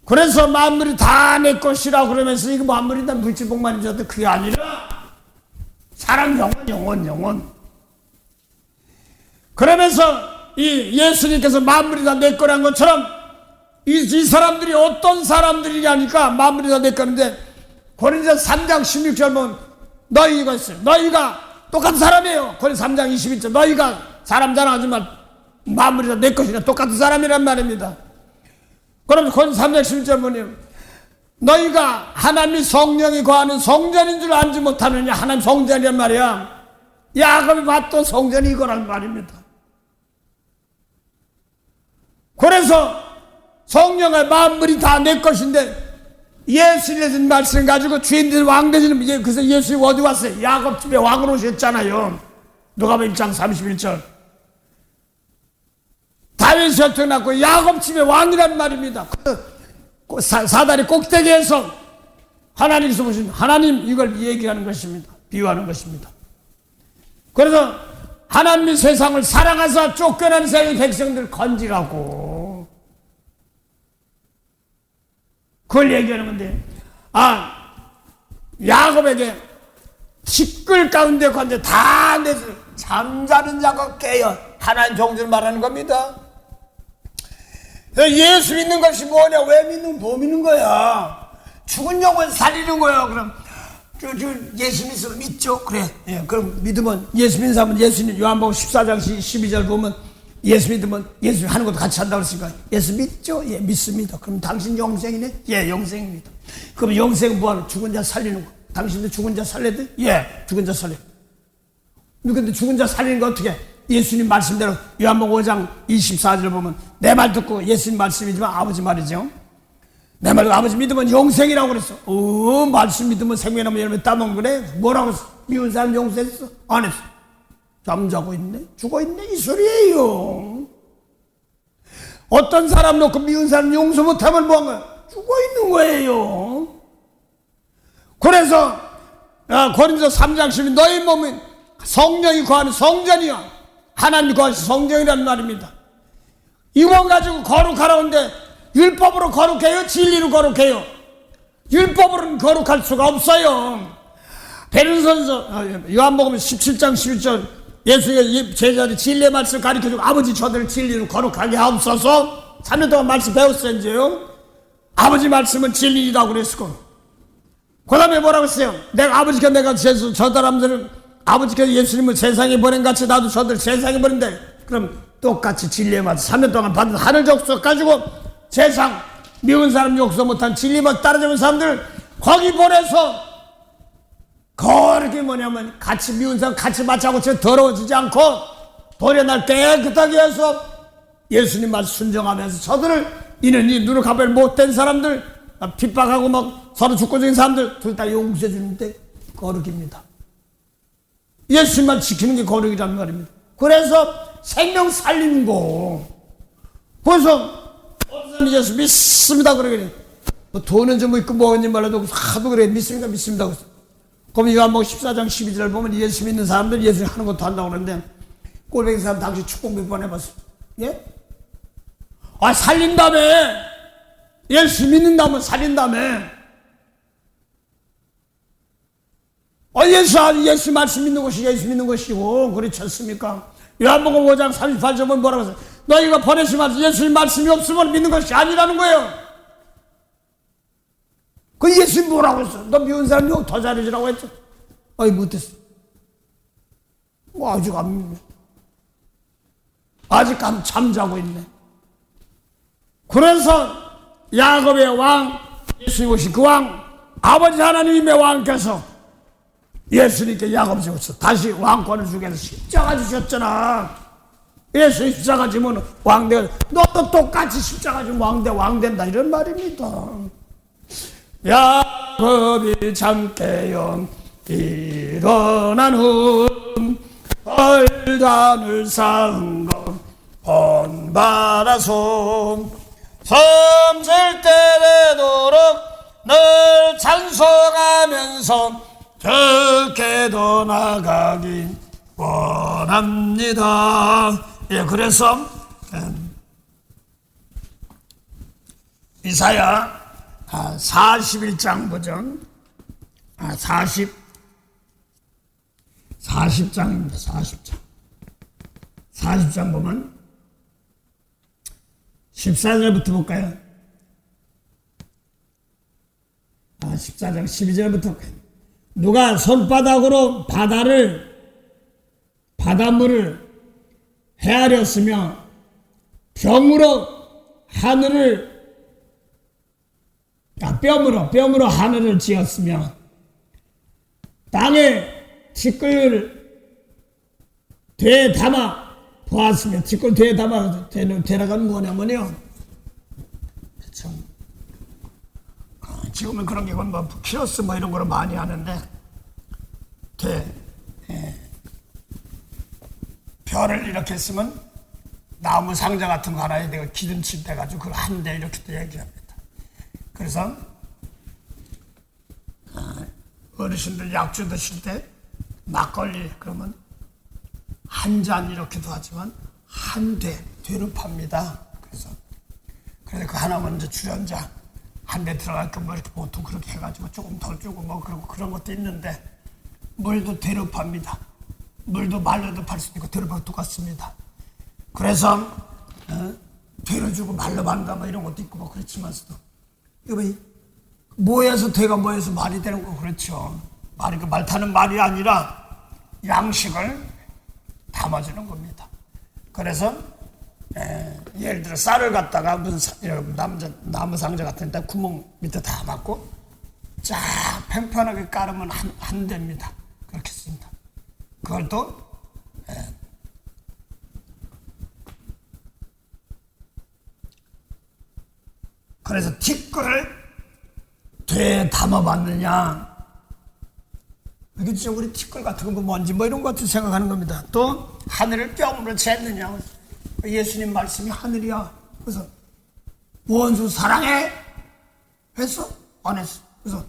그래서 만물이 다 내 것이라 그러면서 이거 만물이 다 물질복만인 줄 알았는데 그게 아니라 사람 영혼. 그러면서 이 예수님께서 만물이 다 내 거란 것처럼 이 사람들이 어떤 사람들이냐니까 마무리가 됐건데 고린도서 3장 16절 보면 너희가 있어요. 너희가 똑같은 사람이에요. 고린도서 3장 21절 너희가 사람 자랑하지만 마무리가 내 것이냐 똑같은 사람이란 말입니다. 그럼 고린도서 3장 11절 보면 너희가 하나님이 성령이 거하는 성전인 줄 알지 못하느냐. 하나님 성전이란 말이야. 야곱이 봤던 성전이 이거란 말입니다. 그래서 성령의 만물이 다 내 것인데 예수님 말씀 가지고 주인들 왕 되시는 그래서 예수님 어디 왔어요? 야곱 집에 왕으로 오셨잖아요. 누가복음 1장 31절 다윗이 태어났고 야곱 집에 왕이란 말입니다. 사다리 꼭대기에서 하나님께서 보신 하나님 이걸 얘기하는 것입니다. 비유하는 것입니다. 그래서 하나님이 세상을 사랑하사 쫓겨난 세상의 백성들 건지라고 그걸 얘기하는 건데 야곱에게 티끌 가운데 건데 다 내서 잠자는 자가 깨어 하나님 종들을 말하는 겁니다. 예수 믿는 것이 뭐냐? 왜 믿는 거야? 죽은 영혼 살리는 거야. 그럼 예수 믿죠? 그래. 예, 그럼 믿으면 예수 믿는 사람은 예수님 요한복음 14장 12절 보면 예수 믿으면 예수 하는 것도 같이 한다고 했으니까 예수 믿죠? 예, 믿습니다. 그럼 당신 영생이네? 예, 영생입니다. 그럼 영생은 뭐하는? 죽은 자 살리는 거. 당신도 죽은 자 살려야 돼? 예, 죽은 자 살려. 근데 죽은 자 살리는 거 어떻게? 예수님 말씀대로 요한복음 5장 24절 보면 내 말 듣고 예수님 말씀이지만 아버지 말이죠. 내 말 아버지 믿으면 영생이라고 그랬어. 말씀 믿으면 생명나무 열매 따먹는 거래? 뭐라고 했어? 미운 사람 용서했어? 안 했어. 잠자고 있네? 죽어있네? 이 소리예요. 어떤 사람 놓고 미운 사람 용서 못하면 뭐한 거야? 죽어있는 거예요. 그래서 고린도서 3장 10절 너희 몸은 성령이 거하는 성전이야. 하나님이 거하는 성전이란 말입니다. 이거 가지고 거룩하라는데 율법으로 거룩해요? 진리로 거룩해요? 율법으로는 거룩할 수가 없어요. 베드로전서 요한복음 17장 11절 예수의 제자들이 진리의 말씀을 가르쳐주고 아버지 저들을 진리로 거룩하게 하옵소서. 3년 동안 말씀 배웠어요. 이제요. 아버지 말씀은 진리이다 그랬고 그 다음에 뭐라고 했어요? 아버지께 내가 저 사람들을 아버지께서 예수님을 세상에 보낸 같이 나도 저들 세상에 보낸대. 그럼 똑같이 진리의 말씀 3년 동안 받은 하늘 족속 가지고 세상 미운 사람 용서 못한 진리만 따라잡은 사람들 거기 보내서 그렇게 뭐냐면 같이 미운 사람 같이 맞자고 더러워지지 않고 도리어 날 깨끗하게 해서 예수님 말씀 순종하면서 저들을 이는 이 눈을 가별 못된 사람들 핍박하고 막 서로 죽고 죽인 사람들 둘 다 용서해 주는데 거룩입니다. 예수님만 지키는 게 거룩이란 말입니다. 그래서 생명 살리는 거. 그래서 예수 믿습니다 그러게. 뭐 돈은 좀 있고 뭐니 말라도 하도 그래 믿습니다 그래서. 그럼 요한복음 14장 12절 보면 예수 믿는 사람들 예수 하는 것도 한다고 그러는데 꼴뱅이 사람 당신 축복 몇 번 해봤어? 예? 살린다며. 예수 믿는다면 살린다며. 예수 말씀 믿는 것이 예수 믿는 것이고 그렇지 않습니까? 요한복음 5장 38절 보면 뭐라고 했어요? 너희가 보내신 말씀 예수님 말씀이 없으면 믿는 것이 아니라는 거예요. 그 예수님 뭐라고 했어? 너 미운 사람 욕 더 잘해주라고 했죠? 못했어. 아직 안 믿네. 아직 잠자고 있네. 그래서 야곱의 왕 예수님 오신 그 왕 아버지 하나님의 왕께서 예수님께 야곱 주셔서 다시 왕권을 주게 해서 십자가 주셨잖아. 예수 십자가 지면 왕대가 너도 똑같이 십자가 지면 왕 된다 이런 말입니다. 야곱이 잠깨어 일어난 후 얼단을 쌓은 것 본받아서 섬질 때 되도록 늘 찬송하면서 저께도 나가기 원합니다. 예, 그래서 이사야 41장 보죠. 40장입니다. 40장. 40장 보면 14절부터 볼까요? 14장 12절부터 누가 손바닥으로 바닷물을 헤아렸으며 뺨으로 하늘을 지었으며 땅에 티끌을 되에 담아 보았으며 티끌 되에 담아 되라간 뭐냐면요. 참 지금은 그런 게 뭐 키로스 뭐 이런 거를 많이 하는데 별을 이렇게 쓰면 나무 상자 같은 거 하나에 내가 기름칠 때 가지고 그걸 한 대 이렇게 또 얘기합니다. 그래서 어르신들 약주 드실 때 막걸리 그러면 한 잔 이렇게도 하지만 한 되로 팝니다. 그래서 그 하나 먼저 주연자 한 대 들어갈 거 뭐 이렇게 보통 그렇게 해가지고 조금 덜 주고 뭐 그런 것도 있는데 물도 되로 팝니다. 물도 말로도 팔 수 있고 되로 파고 똑같습니다. 그래서 되로 주고 말로 판다 뭐 이런 것도 있고 뭐 그렇지만서도 이거 뭐에서 되가 뭐에서 말이 되는 거 그렇죠. 말 타는 말이 아니라 양식을 담아주는 겁니다. 그래서 예를 들어 쌀을 갖다가 무슨 나무 상자 같은 데 구멍 밑에 다 막고 쫙 팽팽하게 깔으면 한 대입니다. 그렇게 씁니다. 그걸 또 그래서 티끌을 되에 담아봤느냐. 이게 진짜 우리 티끌 같은 거 뭐 뭔지 뭐 이런 것 같은 생각하는 겁니다. 또 하늘을 뺨으로 쟀느냐. 예수님 말씀이 하늘이야. 그래서 원수 사랑해? 했어? 안 했어. 그래서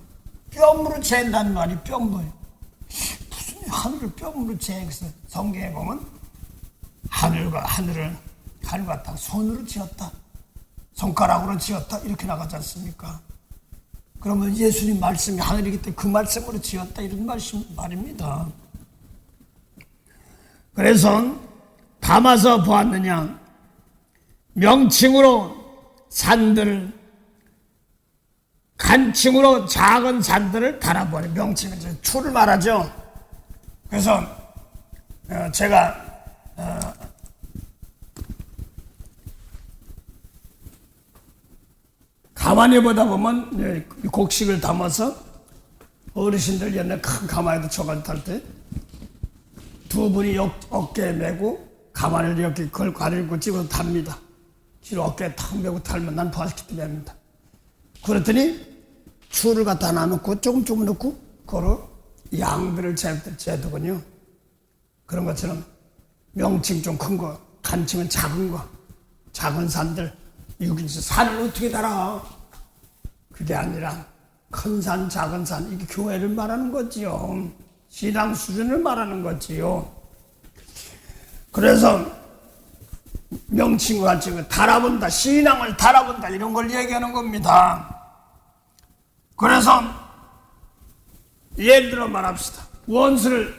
뺨으로 잰다는 말이 뺨 무슨 하늘을 뺨으로 재. 그래서 성경에 보면 하늘을 갖다가 손으로 지었다. 손가락으로 지었다. 이렇게 나가지 않습니까? 그러면 예수님 말씀이 하늘이기 때문에 그 말씀으로 지었다. 이런 말입니다. 그래서 담아서 보았느냐. 명칭으로 산들을 간칭으로 작은 산들을 달아보니 명칭은 추를 말하죠. 그래서 제가 가만히 보다 보면 곡식을 담아서 어르신들 옛날 큰 가마에도 쳐가지고 탈 때 두 분이 어깨에 메고 가마를 이렇게 그걸 가리고 찍어서 답니다. 뒤로 어깨에 탁 메고 탈면 난 부활시키게 됩니다. 그랬더니 추를 갖다 놔놓고 조금 넣고 그거를 양들을 재두군요. 그런 것처럼 명칭 좀 큰 거, 간칭은 작은 거, 작은 산들. 여기서 산을 어떻게 달아? 그게 아니라 큰 산, 작은 산, 이게 교회를 말하는 거지요. 신앙 수준을 말하는 거지요. 그래서 명칭과 같이 달아본다, 신앙을 달아본다 이런 걸 얘기하는 겁니다. 그래서 예를 들어 말합시다. 원수를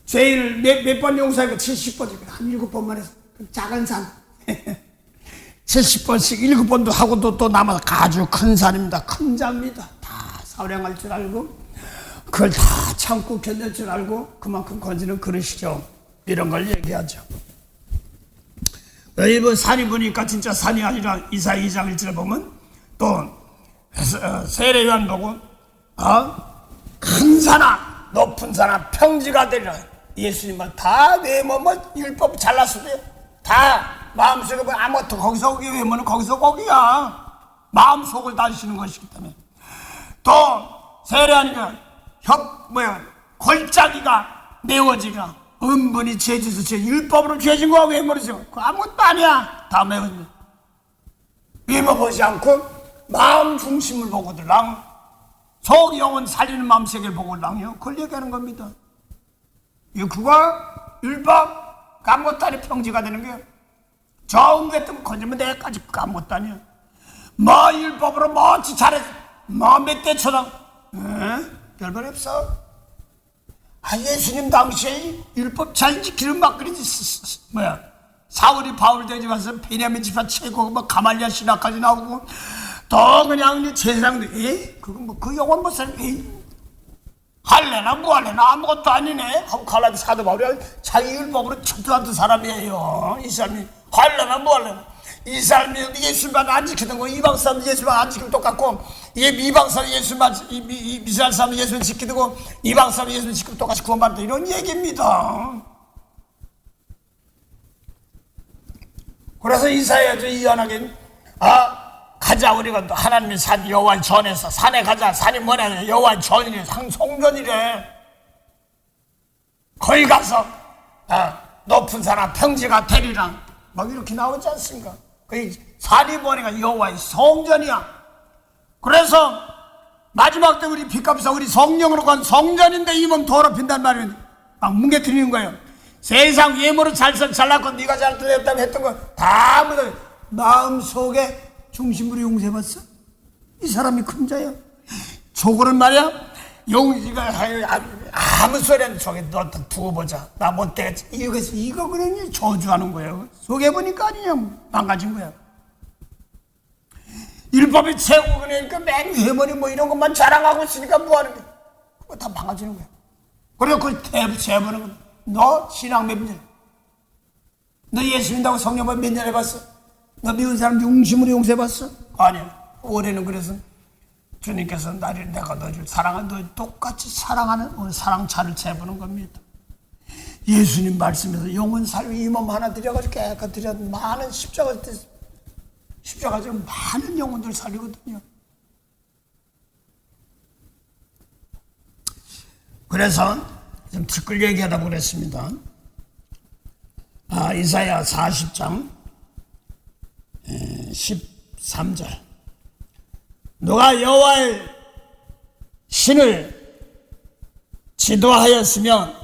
죄인을 몇 번 용서하고 70번이고 한 7번만 해서 작은 산 70번씩 7번도 하고 또 남아서 아주 큰 산입니다. 큰 자입니다. 다 사령할 줄 알고 그걸 다 참고 견딜 줄 알고 그만큼 건지는 그릇이죠. 이런 걸 얘기하죠. 일본 산이 보니까 진짜 산이 아니라 이사 2장 1절에 보면 또 세례요한 보고 큰 산아 높은 산아 평지가 되리라. 예수님 말 다 외모면 뭐 율법 잘났어도 다 마음속에 뭐 아무것도 거기서 거기 외모는 거기서 거기야. 마음속을 다지시는 것이기 때문에. 또 세례하니까 골짜기가 메워지가 은분이 죄져서 죄 율법으로 죄진 거하고 외모르죠. 그거 아무것도 아니야. 다 메워져. 외모 보지 않고 마음 중심을 보고들랑 속 영혼 살리는 마음 세계를 보고들랑요. 그걸 얘기하는 겁니다. 그거 율법 아무것도 아니 평지가 되는 거예요. 좋은 게 뜨면 건지면 내까지 아무것도 아니야. 뭐 율법으로 뭐지 잘했어. 뭐 몇 대 쳐당. 별별 없어. 예수님 당시에 율법 잘 지키는 막걸리지 사울이 바울 되지 가서 베냐민 집사 최고 뭐 가말리아 신학까지 나오고 또 그냥 세상도 그거 뭐 그 영혼 못 살면 할래나 뭐 할래나 아무것도 아니네 하고 갈라디 사도 바울이 자기 율법으로 초토한 사람이에요. 이 사람이 할래나 뭐 할래나 이 사람이 예수만 안 지키는 거 이방 사람 예수만 안 지키면 똑같고 이방 사람 예수만 이스라엘 사람 예수만 지키는 거 이방 사람 예수만 지키면 똑같이 구원받는다 이런 얘기입니다. 그래서 이사야도 이언하긴 가자 우리가 하나님의 산 여호와의 전에서 산에 가자. 산이 뭐냐 여호와의 전이래 성전이래. 거기 가서 높은 산아 평지가 되리라 막 이렇게 나오지 않습니까? 그 산이 뭐냐 여호와의 성전이야. 그래서 마지막 때 우리 빚값에서 우리 성령으로 간 성전인데 이 몸 더럽힌단 말이에요. 막 뭉개뜨리는 거예요. 세상 외모로 잘났고 네가 잘됐다고 했던 거 다 묻어. 마음속에 중심으로 용서해봤어? 이 사람이 큰 자야. 저거는 말이야 용지가 아무 소리 안 속에 너 두고 보자 나 못되겠지 이거 그냥 저주하는 거예요. 속에 보니까 아니냐 망가진 거야. 율법이 최고 그러니까 맨 회머리 뭐 이런 것만 자랑하고 있으니까 뭐하는 거야. 그거 다 망가지는 거야. 그리고 그걸 재보는 거야. 너 신앙 몇 년? 너 예수 믿는다고 성령만 몇 년 해봤어? 너 미운 사람 중심으로 용서해봤어? 아니야. 올해는 그래서 주님께서 내가 너를 사랑하는 너 똑같이 사랑하는 오늘 사랑차를 재보는 겁니다. 예수님 말씀에서 영혼 살고 이 몸 하나 드려가지고 깨끗 드려 많은 십자가지고 많은 영혼들 살리거든요. 그래서 좀 댓글 얘기하다 그랬습니다. 이사야 40장 13절 누가 여호와의 신을 지도하였으면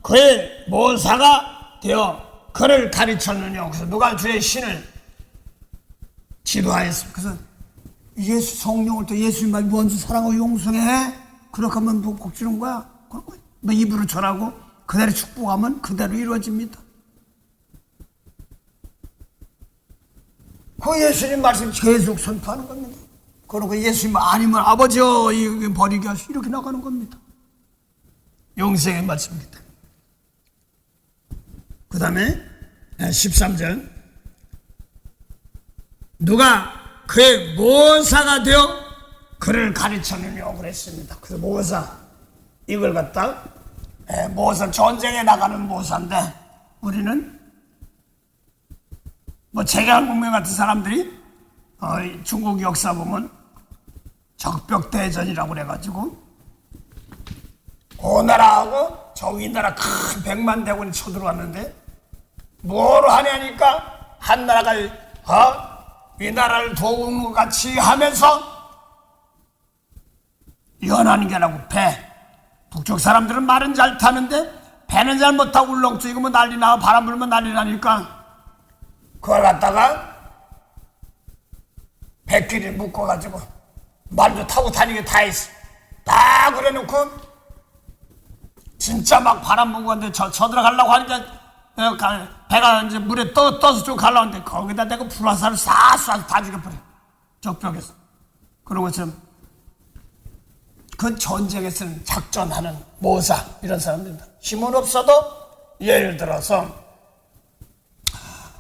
그의 모사가 되어 그를 가르쳤느냐. 그래서 누가 주의 신을 지도하였으면 그래서 예수 성령을 또 예수님만 먼저 사랑하고 용서해 그렇게 하면 복 주는 거야. 뭐 입으로 전하고 그대로 축복하면 그대로 이루어집니다. 그 예수님 말씀 계속 선포하는 겁니다. 그리고 예수님 아니면 아버지여 버리게 하시오 이렇게 나가는 겁니다. 영생의 말씀입니다. 그 다음에 13절 누가 그의 모사가 되어 그를 가르쳤느냐 그랬습니다. 그래서 모사 이걸 갖다 모사 전쟁에 나가는 모사인데 우리는 뭐 제갈공명 같은 사람들이 중국 역사 보면 적벽대전이라고 그래가지고 그 나라하고 저기 나라 큰 100만 대군이 쳐들어왔는데 뭐로 하냐니까 한 나라가 이 나라를 도우는 것 같이 하면서 연하는 게 아니고 배 북쪽 사람들은 말은 잘 타는데 배는 잘 못타고 울렁증이고 뭐 난리 나고 바람 불면 난리 나니까 그걸 갖다가 배끼리 묶어가지고 말도 타고 다니게 다 했어. 다 그래놓고 진짜 막 바람 불고 하는데 쳐들어가려고 하니까 배가 이제 물에 떠서 좀 가려는데 거기다 대고 불화살을 싹 다 죽여버려. 적벽에서. 그런 것처럼 그 전쟁에서는 작전하는 모사 이런 사람들입니다. 힘은 없어도 예를 들어서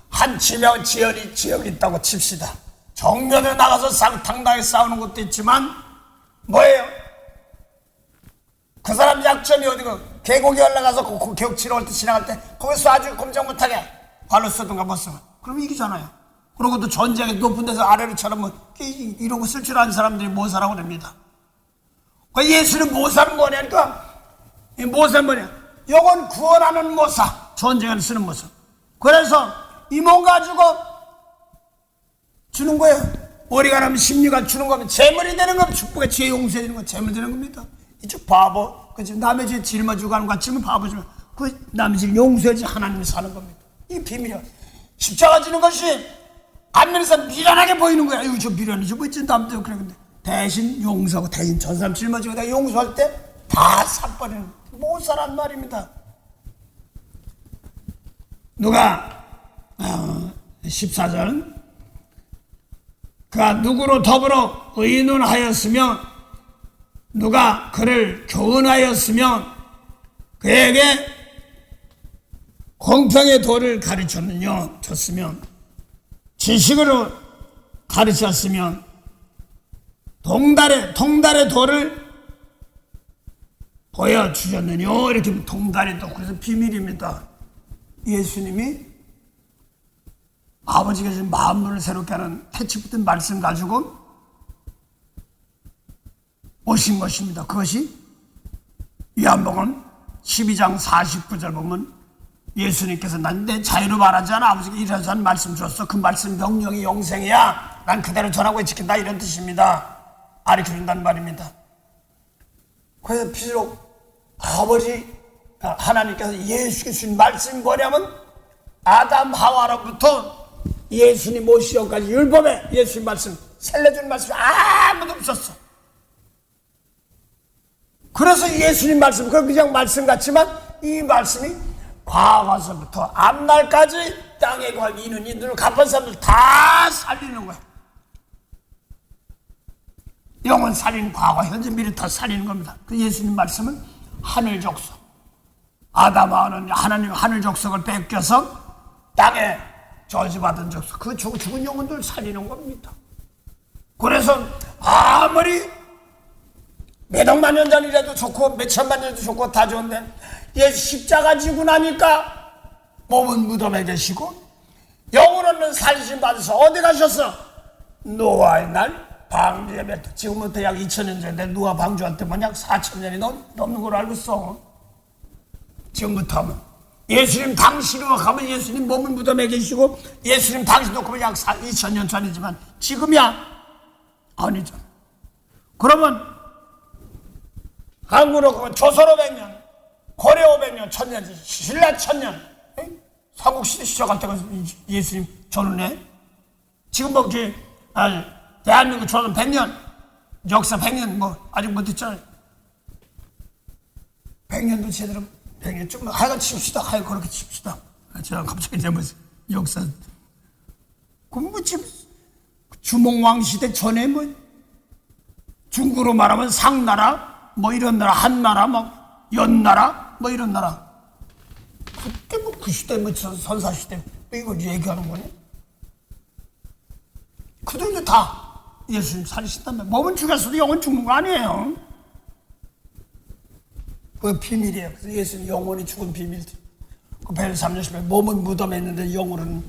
한 지역이 있다고 칩시다. 정면에 나가서 당당하게 싸우는 것도 있지만 뭐예요? 그 사람 약점이 어디고 계곡에 올라가서 그 계곡 치러 때 지나갈 때 거기서 아주 꼼짝 못하게 발로 쓰든가 못 쓰면 그럼 이기잖아요. 그리고 또 전쟁에 높은 데서 아래로 쳐라면 이런 거 쓸 줄 아는 사람들이 모사라고 합니다. 예수는 모사는 뭐냐니까 이 모사는 뭐냐 영혼 구원하는 모사 전쟁에 쓰는 모사. 그래서 이 몸 가지고 주는 거예요. 우리가 하면 심리가 주는 거면 재물이 되는 거면 축복의 죄 용서해 주는 건 재물 되는 겁니다. 이쪽 바보 그치 남의 죄 짊어지고 하는 것 같지만 바보지만 그 남의 죄 용서해야지 하나님이 사는 겁니다. 이게 비밀이야. 십자가 지는 것이 안면에서 미련하게 보이는 거야. 이거 저 미련이지 뭐 있지 남들 그래. 근데 대신 용서하고 대신 전 사람 짊어지고 내가 용서할 때 다 삭버리는 못 살란 말입니다. 누가 14절 그가 누구로 더불어 의논하였으며 누가 그를 교훈하였으며 그에게 공평의 도를 가르쳤느냐 줬으면 지식으로 가르쳤으면 통달의 도를 보여주셨느냐. 이렇게 통달의 도. 그래서 비밀입니다. 예수님이 아버지께서 만물을 새롭게 하는 태초부터 말씀 가지고 오신 것입니다. 그것이 요한복음 12장 49절 보면 예수님께서 난 내 자유로 말하지 않아 아버지께 이러한 말씀 줬어. 그 말씀 명령이 영생이야. 난 그대로 전하고 지킨다. 이런 뜻입니다. 가르쳐준다는 말입니다. 그래서 비록 아버지 하나님께서 예수께 주신 말씀이 뭐냐면 아담 하와로부터 예수님 오시기까지 율법에 예수님 말씀 살려주는 말씀이 아무도 없었어. 그래서 예수님 말씀 그냥 말씀 같지만 이 말씀이 과거서부터 앞날까지 땅에 걸 이는 이들을 갚은 사람들 다 살리는 거야. 영원 살리는 과거 현재 미래 다 살리는 겁니다. 그 예수님 말씀은 하늘 족속 아담하는 하나님 하늘 족속을 뺏겨서 땅에 저주받은 족속 그 죽은 영혼들 살리는 겁니다. 그래서 아무리 몇억만 년 전이라도 좋고 몇천만 년도 좋고 다 좋은데 예수 십자가 지고 나니까 몸은 무덤에 계시고 영으로는 살리심 받아서 어디 가셨어? 노아의 날 방주에 뱉어. 지금부터 약 2000년 전인데 노아 방주할 때만 약 4000년이 넘는 걸 알고 있어. 지금부터 하면 예수님 당시로 가면 예수님 몸은 무덤에 계시고 예수님 당시 놓고 보면 약 2000년 전이지만 지금이야? 아니죠. 그러면 한국으로 가면 조선 500년, 고려 500년, 1000년, 신라 1000년, 삼국시대 시작할 때가 예수님 전후네. 지금 뭐 이렇게 대한민국 조선 100년, 역사 100년 뭐 아직 못했잖아요. 100년도 제대로 100년 좀 하여간 칩시다. 하여 그렇게 칩시다. 제가 갑자기 이제 뭐 역사 그럼 뭐 지금 주몽왕 시대 전에 뭐 중국으로 말하면 상나라 뭐 이런 나라, 한나라, 막 연나라, 뭐 이런 나라. 그때 뭐 그 시대, 뭐 선사시대, 뭐 이걸 얘기하는 거네. 그들도 다 예수님 살리신다면 몸은 죽였어도 영은 죽는 거 아니에요. 그게 비밀이에요. 그래서 예수님 영혼이 죽은 비밀들. 그 벨 3년씩에 몸은 무덤에 있는데 영혼은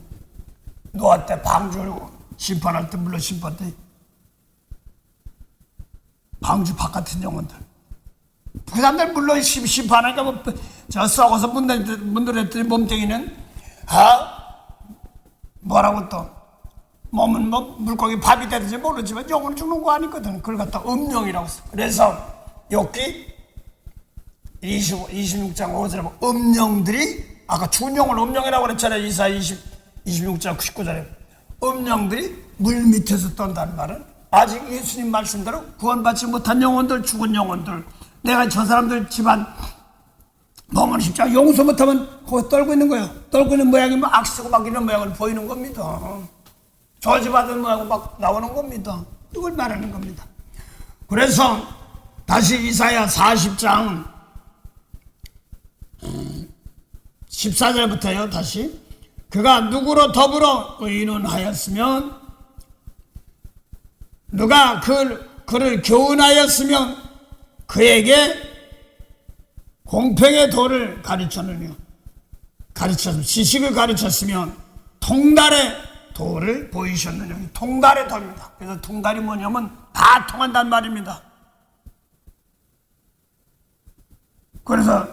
노아 때 방주하고 심판할 때 물론 심판 때 방주 바깥은 영혼들. 그 사람들 물론 심판하니까 뭐, 저 썩어서 문드렸더니 몸뚱이는 뭐라고 또 몸은 뭐 물고기 밥이 되든지 모르지만 영혼은 죽는 거 아니거든. 그걸 갖다 음령이라고 써. 그래서 욥기 26장 5절에 보면 음령들이 아까 죽은 영혼 음령이라고 그랬잖아요. 이사 26장 19절에 음령들이 물 밑에서 떤다는 말은 아직 예수님 말씀대로 구원받지 못한 영혼들, 죽은 영혼들, 내가 저 사람들 집안 몸은 십자가 용서 못하면 거기 떨고 있는 거예요. 떨고 있는 모양이 막 악쓰고 막 이런 모양을 보이는 겁니다. 저주받은 모양으로 막 나오는 겁니다. 이걸 말하는 겁니다. 그래서 다시 이사야 40장 14절부터요. 다시 그가 누구로 더불어 의논하였으면 누가 그를 교훈하였으면 그에게 공평의 도를 가르쳤으면 지식을 가르쳤으면 통달의 도를 보이셨느냐. 통달의 도입니다. 그래서 통달이 뭐냐면 다 통한다는 말입니다. 그래서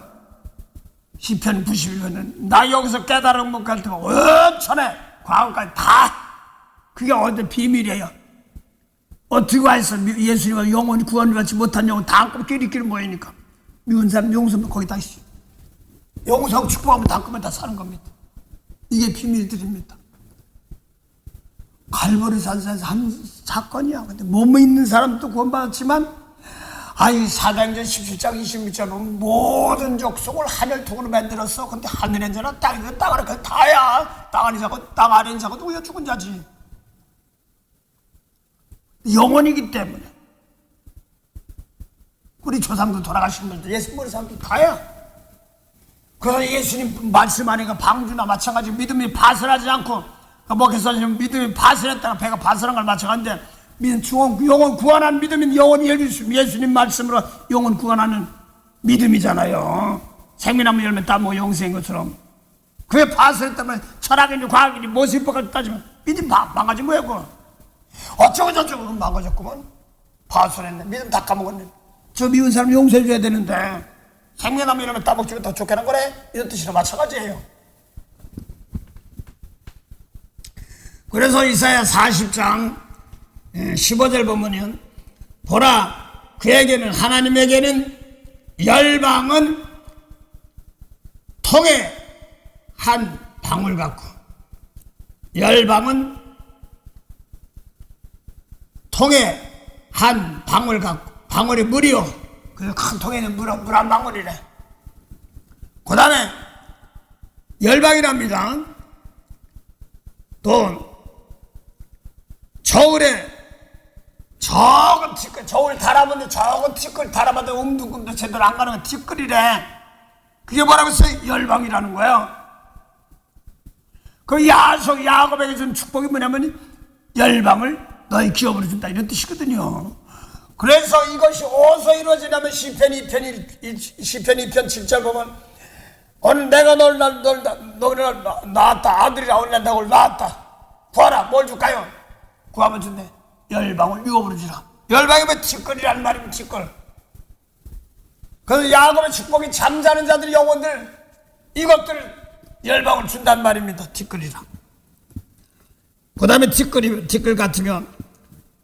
시편 91편은 나 여기서 깨달음 못 갈 때가 온천에 과거까지 다 그게 어디 비밀이에요. 어떻게 해서 예수님과 영원히 구원을 받지 못한 영혼 다 한꺼번에 끼리끼리 모이니까 미운 사람 용서하면 거기 다 용서하고 축복하면 다 한꺼번에 다 사는 겁니다. 이게 비밀들입니다. 갈보리 산사에서 한 사건이야. 근데 몸에 있는 사람도 구원받았지만 사도행전 17장 26절 보면 모든 족속을 하늘통으로 만들었어. 근데 하늘엔 자나 땅 아래 다야. 땅 아래 자고 우여 죽은 자지. 영혼이기 때문에. 우리 조상들 돌아가신 분들 예수 모르는 사람들 다야. 그래서 예수님 말씀하니까 방주나 마찬가지로 믿음이 파설하지 않고, 목회서 믿음이 파설했다가 배가 파설한 걸 마찬가지인데, 영혼 구원하는 믿음은 영혼이 예수님 말씀으로 영혼 구원하는 믿음이잖아요. 생명나무 열매 따먹고 영생인 것처럼. 그게 파설했다면 철학이니 과학이니 모습법까지 따지면 믿음 망가진 거야. 그거 어쩌고 저쩌고 망가졌구만. 파설했네. 믿음 다 까먹었네. 저 미운 사람 용서해 줘야 되는데 생명나무 열매 따먹지면 더 좋게 하는 거래. 이런 뜻이랑 마찬가지예요. 그래서 이사야 40장 15절 보면, 보라, 그에게는, 하나님에게는 열방은 통에 한 방울 같고, 열방은 통에 한 방울 같고, 방울이 물이요. 그 큰 통에는 물 한 방울이래. 그 다음에 열방이랍니다. 또 겨울에 적은 티끌, 저울 달아봤는데 적은 티끌 달아봤는데 움둥움도 제대로 안 가는 건 티끌이래. 그게 뭐라고 했어요? 열방이라는 거예요. 그 야곱에게 준 축복이 뭐냐면 열방을 너희 기업으로 준다, 이런 뜻이거든요. 그래서 이것이 어디서 이루어지냐면 시편 2편 7절 보면, 오늘 내가 너를 낳았다. 아들이라 오늘 너를 낳았다. 구하라. 뭘 줄까요? 구하면 준대. 열방을 유업으로 주라. 열방이 뭐 티끌이라는 말이면 티끌. 그래서 야곱의 축복이 잠자는 자들의 영혼들, 이것들 열방을 준단 말입니다. 티끌이라. 그 다음에 티끌 같으면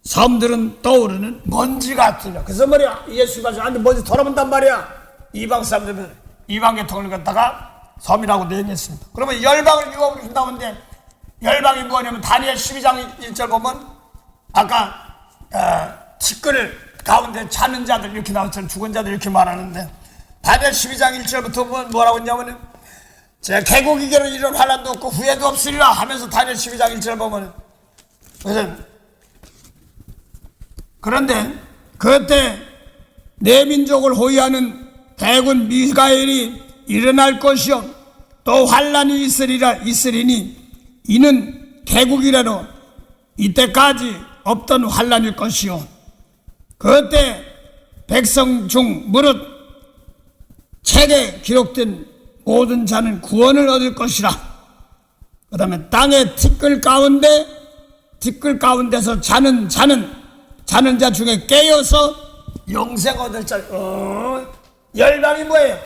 섬들은 떠오르는 먼지 같으려. 그래서 말이야, 예수가 저한테 먼지 돌아본단 말이야. 이방 사람들은 이방 계통을 갖다가 섬이라고 내했습니다. 그러면 열방을 유업으로 준다고 하는데, 열방이 뭐냐면 다니엘 12장 1절 보면 아까 티끌 가운데 자는 자들 이렇게 나왔잖아요. 죽은 자들 이렇게 말하는데, 다니엘 12장 1절부터 보면 뭐라고 했냐면, 제가 개고기계로 이런 환난도 없고 후회도 없으리라 하면서 다니엘 12장 1절 보면, 그런데 그때 내 민족을 호위하는 대군 미가엘이 일어날 것이요 또 환난이 있으리니 이는 개국이라도 이때까지 없던 환난일 것이요 그때 백성 중 무릇 책에 기록된 모든 자는 구원을 얻을 것이라. 그 다음에 땅의 티끌 가운데서 자는 자 중에 깨어서 영생 얻을 자. 열방이 뭐예요?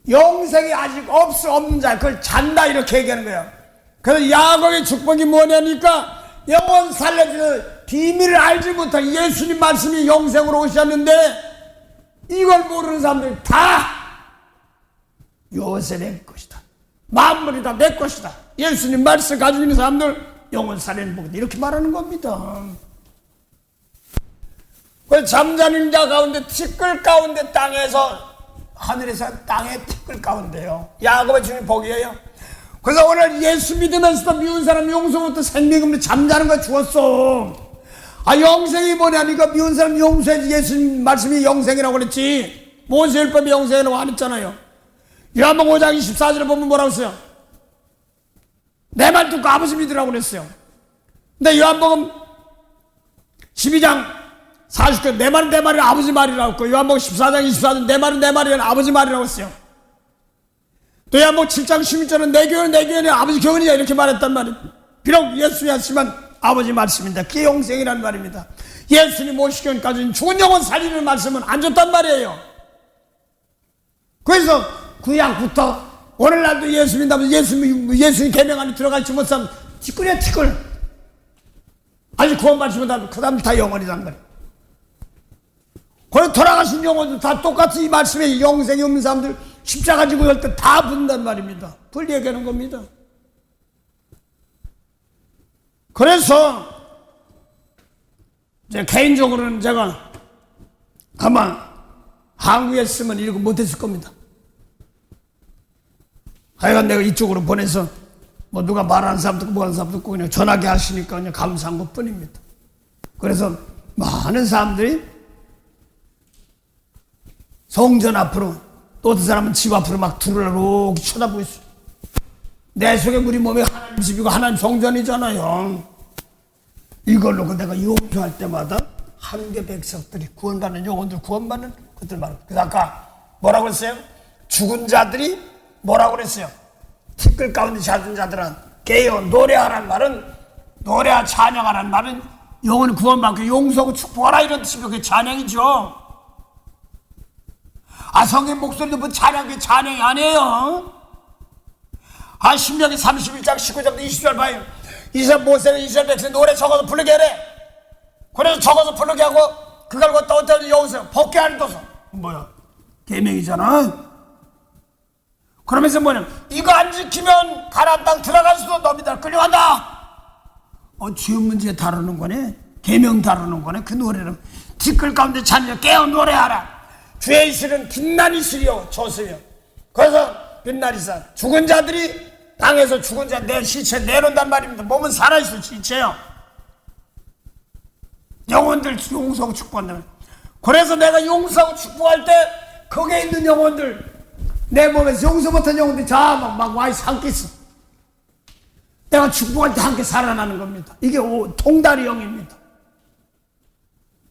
영생이 아직 없는 자, 그걸 잔다, 이렇게 얘기하는 거예요. 그래서 야곱의 축복이 뭐냐니까, 영혼 살려주는 비밀을 알지 못한 예수님 말씀이 영생으로 오셨는데, 이걸 모르는 사람들이 다 요새 내 것이다, 만물이 다 내 것이다, 예수님 말씀 가지고 있는 사람들 영혼 살리는 복이다, 이렇게 말하는 겁니다. 그 잠자는 자 가운데 티끌 가운데 땅에서, 하늘에서 땅의 티끌 가운데요, 야곱의 주님 복이에요. 그래서 오늘 예수 믿으면서도 미운 사람 용서부터 생명 없는 잠자는 거 죽었어. 영생이 뭐냐니까, 미운 사람 용서해야지. 예수님 말씀이 영생이라고 그랬지. 모세율법이 영생이라고 안 했잖아요. 요한복음 5장 24절에 보면 뭐라고 했어요? 내 말 듣고 아버지 믿으라고 그랬어요. 근데 요한복음 12장 40절 내 말은 내 말이 아버지 말이라고 했고, 요한복음 14장 24절 내 말은 내 말이 아버지 말이라고 했어요. 또 요한복음 7장 16절은 내 교회는 아버지 교훈이야, 이렇게 말했단 말이에요. 비록 예수님이 하시지만 아버지 말씀입니다. 그게 영생이라는 말입니다. 예수님 오시기 전까지는 죽은 영혼 살리는 말씀은 안 줬단 말이에요. 그래서 구약부터 오늘날도 예수 믿다면 예수님 계명 안에 들어가지 못하면 티끌이야, 티끌. 아직 구원받지 못하면 그 다음 다 영원이란 말이에요. 그래서 돌아가신 영혼도 다 똑같이 이 말씀에 영생이 없는 사람들 십자가 지고 할 때 다 분단 말입니다. 불 얘기하는 겁니다. 그래서 개인적으로는 제가 아마 한국에 있으면 이러고 못했을 겁니다. 하여간 내가 이쪽으로 보내서 뭐 누가 말하는 사람도 있고 뭐 하는 사람도 있고 그냥 전하게 하시니까 그냥 감사한 것 뿐입니다. 그래서 많은 사람들이 성전 앞으로 또 어떤 사람은 집 앞으로 막 들어오고 쳐다보고 있어요. 내 속에 우리 몸이 하나님 집이고 하나님 성전이잖아요. 이걸 놓고 내가 용서할 때마다 한계 백성들이 구원받는 영혼들 구원받는 것들 말이에요. 그래서 아까 뭐라고 그랬어요? 죽은 자들이 뭐라고 그랬어요? 티끌 가운데 찾은 자들은 깨어 노래하라는 말은 노래하 찬양하라는 말은 영혼이 구원받고 용서하고 축복하라 이런 뜻이고 그게 찬양이죠. 아 성경 목소리도 뭐 찬양이 아니에요. 아 신명기 31장 19절부터 20절 봐요. 이스라엘 모세가 이스라엘 백성 노래 적어서 부르게 하래. 그래서 적어서 부르게 하고 그걸 갖다 어떤 여기서 벗게 하는 도서 뭐야? 계명이잖아. 그러면서 뭐냐면 이거 안 지키면 가나안 땅 들어갈 수도 너희들 끌려간다. 지은 문제 다루는 거네. 계명 다루는 거네. 그 노래는 티끌 가운데 자녀 깨어 노래하라. 주의 이슬은 빛난 이슬이요 좋으며 그래서 빛난 이슬 죽은 자들이 땅에서 죽은 자 내 시체 내놓는단 말입니다. 몸은 살아있어 시체요. 영혼들 용서하고 축복한다. 그래서 내가 용서하고 축복할 때 거기에 있는 영혼들 내 몸에서 용서 못한 영혼들이 막 와이 함께 있어. 내가 축복할 때 함께 살아나는 겁니다. 이게 통다리 영입니다.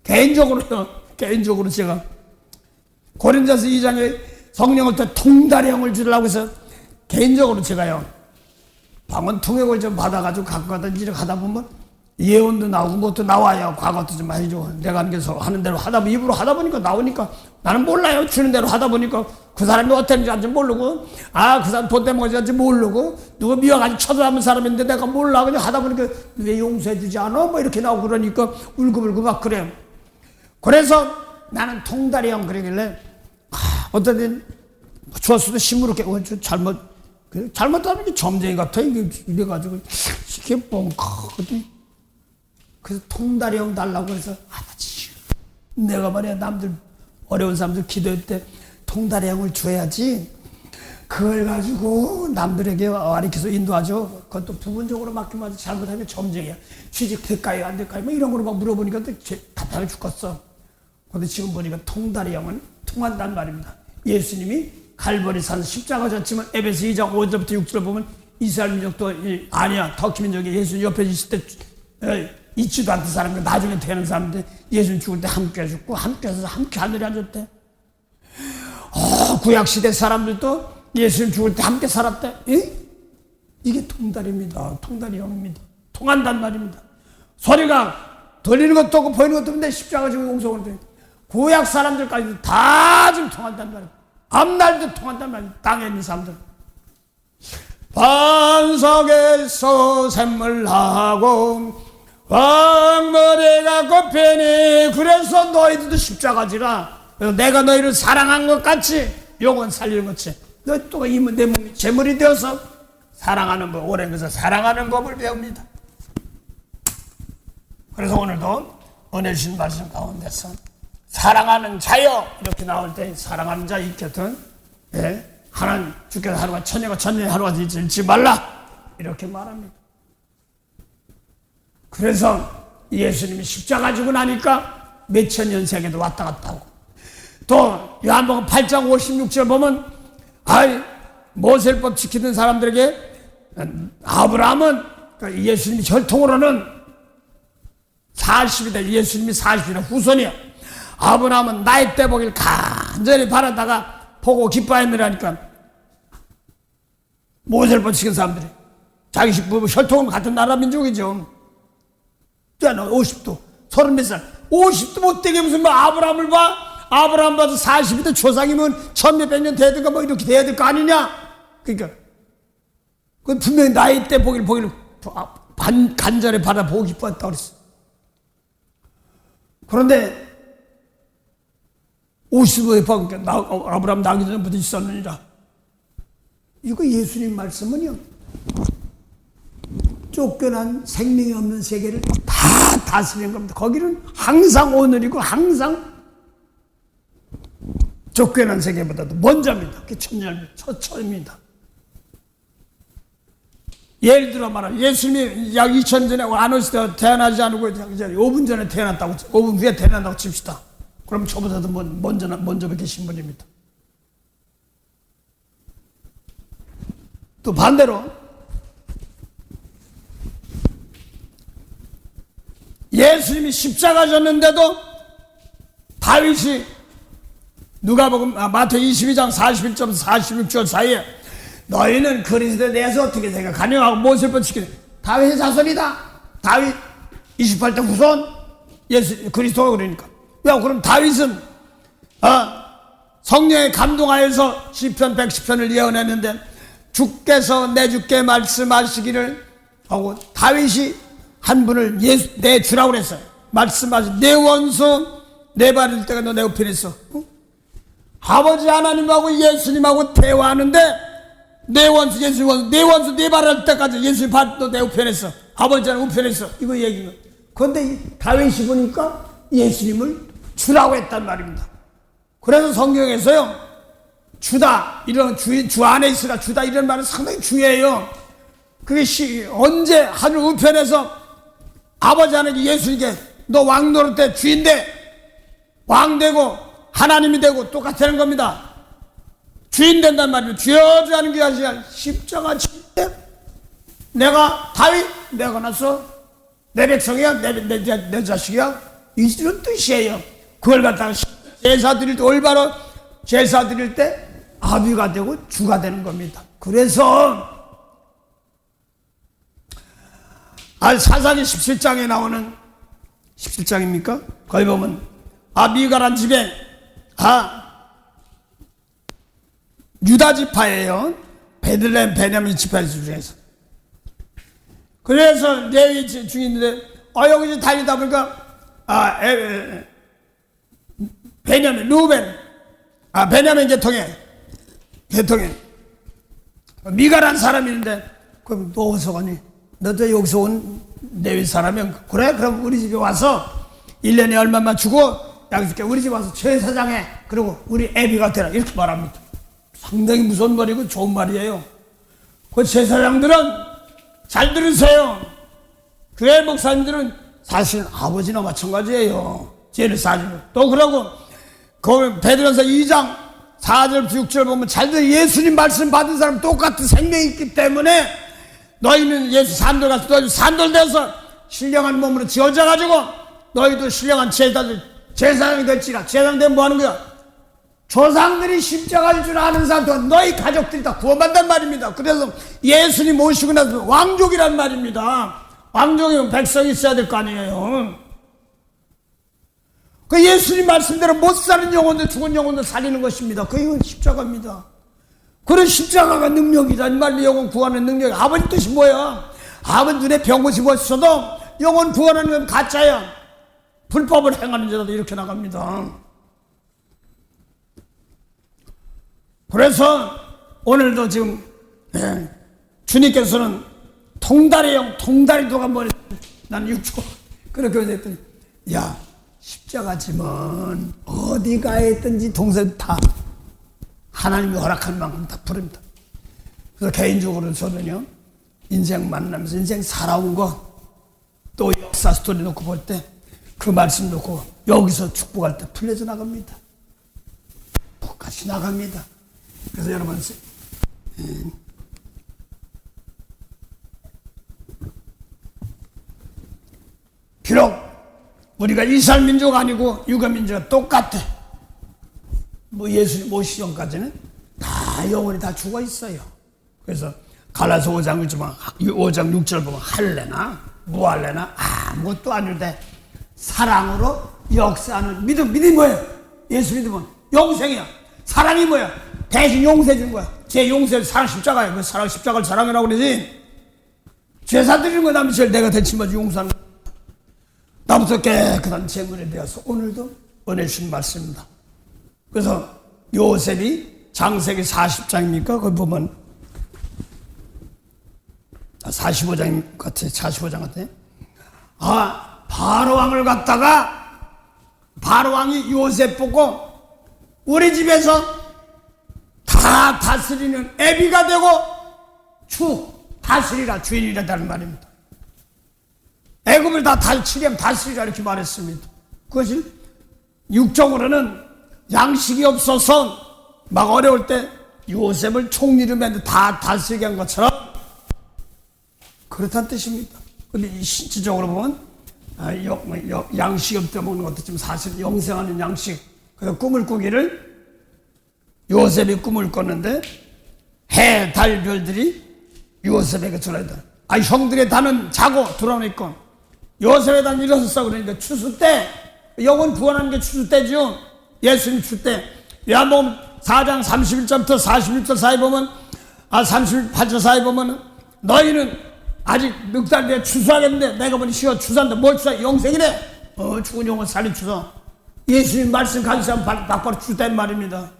개인적으로 제가 고린도서 2장에 성령을 또 통다리 영을 주려고 해서 개인적으로 제가요 방언 통역을 좀 받아가지고 갖고 가든지 하다 보면 예언도 나오고 뭣도 나와요. 과거도 좀 많이 줘. 내가 하는 대로 하다 보면 입으로 하다 보니까 나오니까 나는 몰라요. 주는 대로 하다 보니까 그 사람이 어땠는지 아직 모르고 그 사람 돈 때문에 어딘지 모르고 누가 미워가지고 쳐다보는 사람인데 내가 몰라. 그냥 하다 보니까 왜 용서해 주지 않아? 뭐 이렇게 나오고 그러니까 울고불고 막 그래요. 그래서 나는 통다리 형 그러길래 어떤 데는 주었어도 시무룩해. 잘못하면 이게 점쟁이 같아. 이래가지고 이렇게 뻥커거든. 그래서 통다리 형 달라고 해서 아버지 내가 말이야 남들 어려운 사람들 기도할 때 통다리 형을 줘야지 그걸 가지고 남들에게 가르쳐서 인도하죠. 그것도 부분적으로 맡기면 아주 잘못하면 점쟁이야. 취직될까요 안 될까요 뭐 이런 거로 막 물어보니까 답답해 죽겠어. 근데 지금 보니까 통다리 형은 통한다는 말입니다. 예수님이 갈보리산 십자가 졌지만 에베소 2장 5절부터 6절 보면 이스라엘 민족도 아니야 터키 민족이 예수님 옆에 있을 때 있지도 않던 사람들 나중에 되는 사람들 예수님 죽을 때 함께 죽고 함께 해서 함께 하늘에 앉았대. 구약시대 사람들도 예수님 죽을 때 함께 살았대. 이게 통달입니다. 통달이 영입니다. 통한단 말입니다. 소리가 들리는 것도 없고 보이는 것도 없는데 십자가 지고 용서를 돼. 구약 사람들까지 다 지금 통한단 말이에요. 앞날도 통한단 말이에요. 땅에 있는 사람들. 반석에서 샘물하고 왕머리가 꼽히니 그래서 너희들도 십자가지라. 내가 너희를 사랑한 것 같이 영혼 살리는 것이 너희 또 내 몸이 제물이 되어서 사랑하는 법, 오랜 것을 사랑하는 법을 배웁니다. 그래서 오늘도 은혜 주신 말씀 가운데서 사랑하는 자여 이렇게 나올 때 사랑하는 자 있거든. 하나님 주께서 하루가 천년과 천년의 하루가 되지 말라 이렇게 말합니다. 그래서 예수님이 십자가 지고 나니까 몇천 년 세계도 왔다 갔다 하고 또 요한복음 8장 56절 보면 모세법 지키는 사람들에게 아브라함은 그러니까 예수님이 혈통으로는 40이다. 예수님이 40이나 후손이야. 아브라함은 나의 때 보기를 간절히 바라다가 보고 기뻐했느라니까 모세법 지킨 사람들이 자기 혈통은 같은 나라 민족이죠. 50도 30몇 살 50도 못되게 무슨 아브라함을 봐. 아브라함 봐도 40이도 조상이면 천몇백 년 되든가 뭐 이렇게 돼야 될 거 아니냐. 그러니까 그 분명히 나이 때 보기를 간절히 받아 보고 기뻐했다고 그랬어. 그런데 50에 보니까 아브라함 나기 전부터 있었느니라. 이거 예수님 말씀은요 쫓겨난 생명이 없는 세계를 다 다스리는 겁니다. 거기는 항상 오늘이고 항상 쫓겨난 세계보다도 먼저입니다. 그게 처음입니다. 예를 들어 말하면 예수님이 약 2000년 전에 안 오실 때 태어나지 않고 이제 5분 전에 태어났다고, 5분 후에 태어난다고 칩시다. 그럼 저보다도 먼저 계신 분입니다. 또 반대로 예수님이 십자가 졌는데도 다윗이 누가복음 마태 22장 41절 46절 사이에 너희는 그리스도에 대해서 어떻게 생각하냐고 못을 뻗치기를 다윗의 자손이다. 다윗 28대 후손 예수 그리스도가 그러니까. 야, 그럼 다윗은 성령의 감동하여서 시편 110편을 예언했는데 주께서 내 주께 말씀하시기를 하고 다윗이 한 분을 내 주라고 그랬어요. 말씀하시 내 원수 내 발일 때가 너 내 우편에 있어. 아버지 하나님하고 예수님하고 대화하는데 내 원수 예수님 원수 내 원수 내 발할 때까지 예수님 발도 내 우편에 있어. 아버지는 우편에 있어. 이거 얘기가. 그런데 다윗이 보니까 예수님을 주라고 했단 말입니다. 그래서 성경에서요 주다 이런 주 안에 있으라 주다 이런 말은 상당히 중요해요. 그게 언제 하늘 우편에서 아버지 하나님 예수님께 너 왕 노릇 때 주인데 왕 되고 하나님이 되고 똑같다는 겁니다. 주인 된단 말이에요. 주여주하는 게 아니라 십자가 칠 때 내가 다윗 내가 나서 내 백성이야 내 자식이야 이런 뜻이에요. 그걸 갖다가 제사 드릴 때 올바로 제사 드릴 때 아비가 되고 주가 되는 겁니다. 그래서 사사기 17장에 나오는 17장입니까? 거기 보면 미가란 집에 유다 지파예요. 베들레헴 베냐민 지파 중에서. 그래서 레위 중인데 여기 다니다 보니까 베냐민 루벤 베냐민 계통에 미가란 사람이 있는데 그럼 너 어디서 가니? 너도 여기서 온 레위 사람이야? 그래 그럼 우리 집에 와서 1년에 얼마만 주고 약속해 우리 집 와서 제사장해. 그리고 우리 애비가 되라 이렇게 말합니다. 상당히 무서운 말이고 좋은 말이에요. 그 제사장들은 잘 들으세요. 교회 목사님들은 사실 아버지나 마찬가지예요. 죄를 사주고 또 그러고 그 베드로서 2장 4절 6절 보면 잘 들어 예수님 말씀 받은 사람 똑같은 생명이 있기 때문에 너희는 예수 산돌 가서 너희 산돌 돼서 신령한 몸으로 지어져 가지고 너희도 신령한 제사장이 될지라. 제사장 되면 뭐 하는 거야? 조상들이 십자가일 줄 아는 사람도 너희 가족들이 다 구원받단 말입니다. 그래서 예수님 오시고 나서 왕족이란 말입니다. 왕족이면 백성이 있어야 될 거 아니에요. 그 예수님 말씀대로 못 사는 영혼들 죽은 영혼들 살리는 것입니다. 그게 십자가입니다. 그런 십자가가 능력이다. 이 말로 영혼 구하는 능력이. 아버지 뜻이 뭐야? 아버지 눈에 병고치 멋있어도 영혼 구하는 건 가짜야. 불법을 행하는 자도 이렇게 나갑니다. 그래서 오늘도 지금 주님께서는 통다리도가 뭐래? 나는 6초 그렇게 했더니 야 십자가 지면 어디 가야 있든지 동생 다 하나님이 허락한 만큼 다 부릅니다. 그래서 개인적으로 저는요 인생 만나면서 인생 살아온 거 또 역사 스토리 놓고 볼 때 그 말씀 놓고 여기서 축복할 때 풀려져 나갑니다. 똑같이 나갑니다. 그래서 여러분 비록 우리가 이스라엘 민족 아니고 유가 민족과 똑같아. 뭐 예수님 오시기 전까지는 다 영혼이 다 죽어 있어요. 그래서 갈라서 5장 6절 보면 할래나 무할래나 아무것도 아닌데 사랑으로 역사하는 믿음이 뭐예요? 예수 믿으면 영생이야. 사랑이 뭐야? 대신 용서해 주는 거야. 제 용서를 사랑 십자가야. 그 사랑 십자가를 사랑이라고 그러지. 제사 드리는 거 남이 제일 내가 대신 맞아 용서하는 거야. 나부터 깨끗한 제물에 대해서 오늘도 은혜 주신 말씀입니다. 그래서 요셉이 장세기 40장입니까? 거기 보면 45장 같아. 45장 같아. 바로왕을 갖다가 바로왕이 요셉 보고 우리 집에서 다 다스리는 애비가 되고 다스리라, 주인이라는 말입니다. 애굽을 다 치려면 다스리라 이렇게 말했습니다. 그것이 육적으로는 양식이 없어서 막 어려울 때 요셉을 총리로 만들 다 다스리게 한 것처럼 그렇다는 뜻입니다. 근데 실질적으로 보면 양식이 없다 먹는 것도 지금 사실 영생하는 양식. 그래서 꿈을 꾸기를 요셉이 꿈을 꿨는데 해, 달, 별들이 요셉에게 전하다. 형들의 단은 자고 드러냈건 요셉의 단은 일어섰어. 그러니까 추수 때 영혼 구원하는 게 추수 때죠. 예수님 추수 때 요한복음 4장 31절부터 41절 사이 보면 38절 사이 보면 너희는 아직 넉 달 뒤에 추수하겠는데 내가 보니 쉬어 추수한다. 뭘 추수해? 영생이래. 죽은 영혼 살린 추수. 예수님 말씀 가진 사람 바로 추수된 말입니다.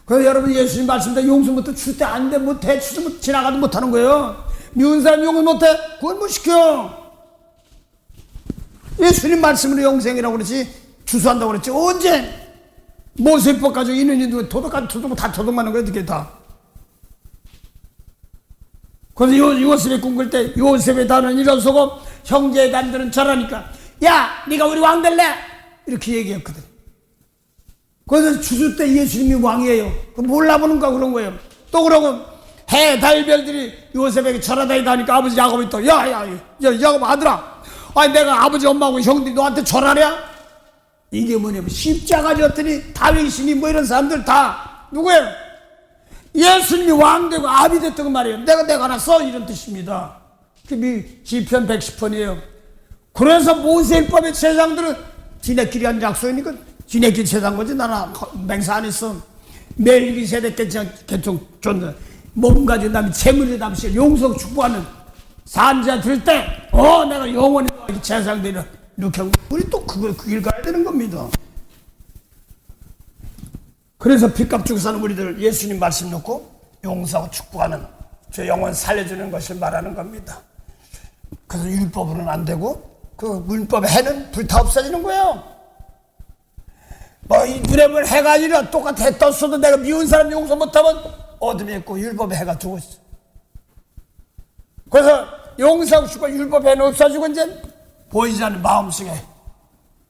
그래서 여러분 예수님 말씀대로 용서부터 추수 때 안 돼 못해 추수 지나가도 못하는 거예요. 미운 사람 용서 못해? 그걸 못 시켜. 예수님 말씀으로 영생이라고 그러지 추수한다고 그랬지. 언제? 모세법 가지고 인원이 도덕까지 다 도덕하는 거야 어떻게 다. 그래서 요셉이 꿈꿀 때 요셉의 단은 일어서고 형제의 단들은 절하니까 야 네가 우리 왕 될래? 이렇게 얘기했거든. 그래서 추수 때 예수님이 왕이에요. 몰라보는가 그런 거예요. 또 그러고 해, 달, 별들이 요셉에게 절하다니다 하니까 아버지 야곱이 또 야곱 아들아, 내가 아버지 엄마하고 형들이 너한테 절하랴? 이게 뭐냐면 십자가 졌더니 다윗이니 뭐 이런 사람들 다 누구예요? 예수님이 왕되고 아비 됐던 그 말이에요. 내가 하나 써 이런 뜻입니다. 그게 시편 110편이에요. 그래서 모세율법의 제사장들은 지네끼리 한 약속이니까 지네끼리 제사한 거지. 나는 맹세 안 했어. 매일 세대 개총 줬는데 몸 가지고 남이 재물이 남시 용서 축복하는 산자 들 때 내가 영원히 제사장들이 이렇게 하고 우리 또 그 길 가야 되는 겁니다. 그래서 빚값 주고 사는 우리들 예수님 말씀 놓고 용서하고 축복하는 저 영혼 살려주는 것을 말하는 겁니다. 그래서 율법으로는 안 되고 그 율법의 해는 불타 없어지는 거예요. 이 눈에 보면 해가 아니라 똑같이 해 떴어도 내가 미운 사람 용서 못하면 어둠이 있고 율법의 해가 죽었어. 그래서 용서하고 축복 율법의 해는 없어지고 이제 보이지 않는 마음속에.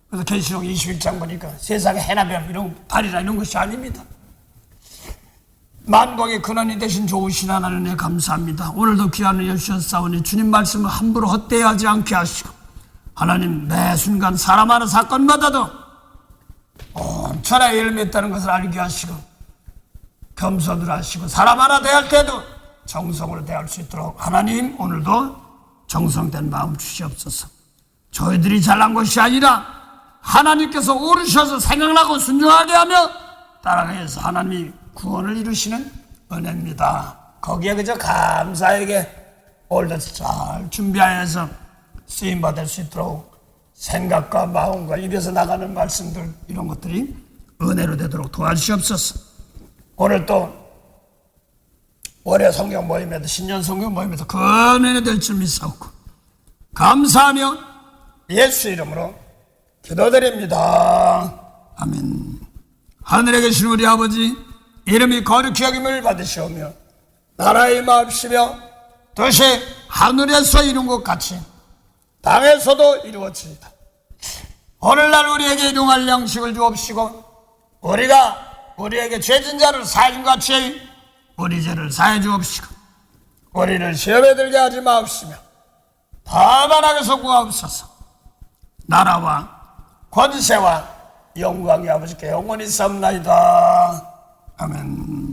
그래서 계시록 21장 보니까 세상에 해나 별 이런 달이나 이런 것이 아닙니다. 만국의 근원이 되신 좋으신 하나님에 감사합니다. 오늘도 귀한 은혜 주셨사오니 주님 말씀을 함부로 헛되하지 않게 하시고 하나님 매 순간 사람 하나 사건마다도 온천하게 열매했다는 것을 알게 하시고 겸손을 하시고 사람 하나 대할 때도 정성으로 대할 수 있도록 하나님 오늘도 정성된 마음 주시옵소서. 저희들이 잘난 것이 아니라 하나님께서 오르셔서 생각나고 순종하게 하며 따라가게 해서 하나님이 구원을 이루시는 은혜입니다. 거기에 그저 감사하게 오늘도 잘 준비하여서 쓰임받을 수 있도록 생각과 마음과 입에서 나가는 말씀들 이런 것들이 은혜로 되도록 도와주시옵소서. 오늘 또 올해 성경 모임에도 신년 성경 모임에도 큰 은혜 될 줄 믿사옵고 감사하며 예수 이름으로 기도드립니다. 아멘. 하늘에 계신 우리 아버지 이름이 거룩히 여김을 받으시오며 나라의 마옵시며 뜻이 하늘에서 이룬 것 같이 땅에서도 이루어지이다. 오늘날 우리에게 일용할 양식을 주옵시고 우리가 우리에게 죄진 자를 사해준 같이 우리 죄를 사해 주옵시고 우리를 시험에 들게 하지 마옵시며 다만 악에서 구하옵소서. 나라와 권세와 영광이 아버지께 영원히 삼나이다. 아멘.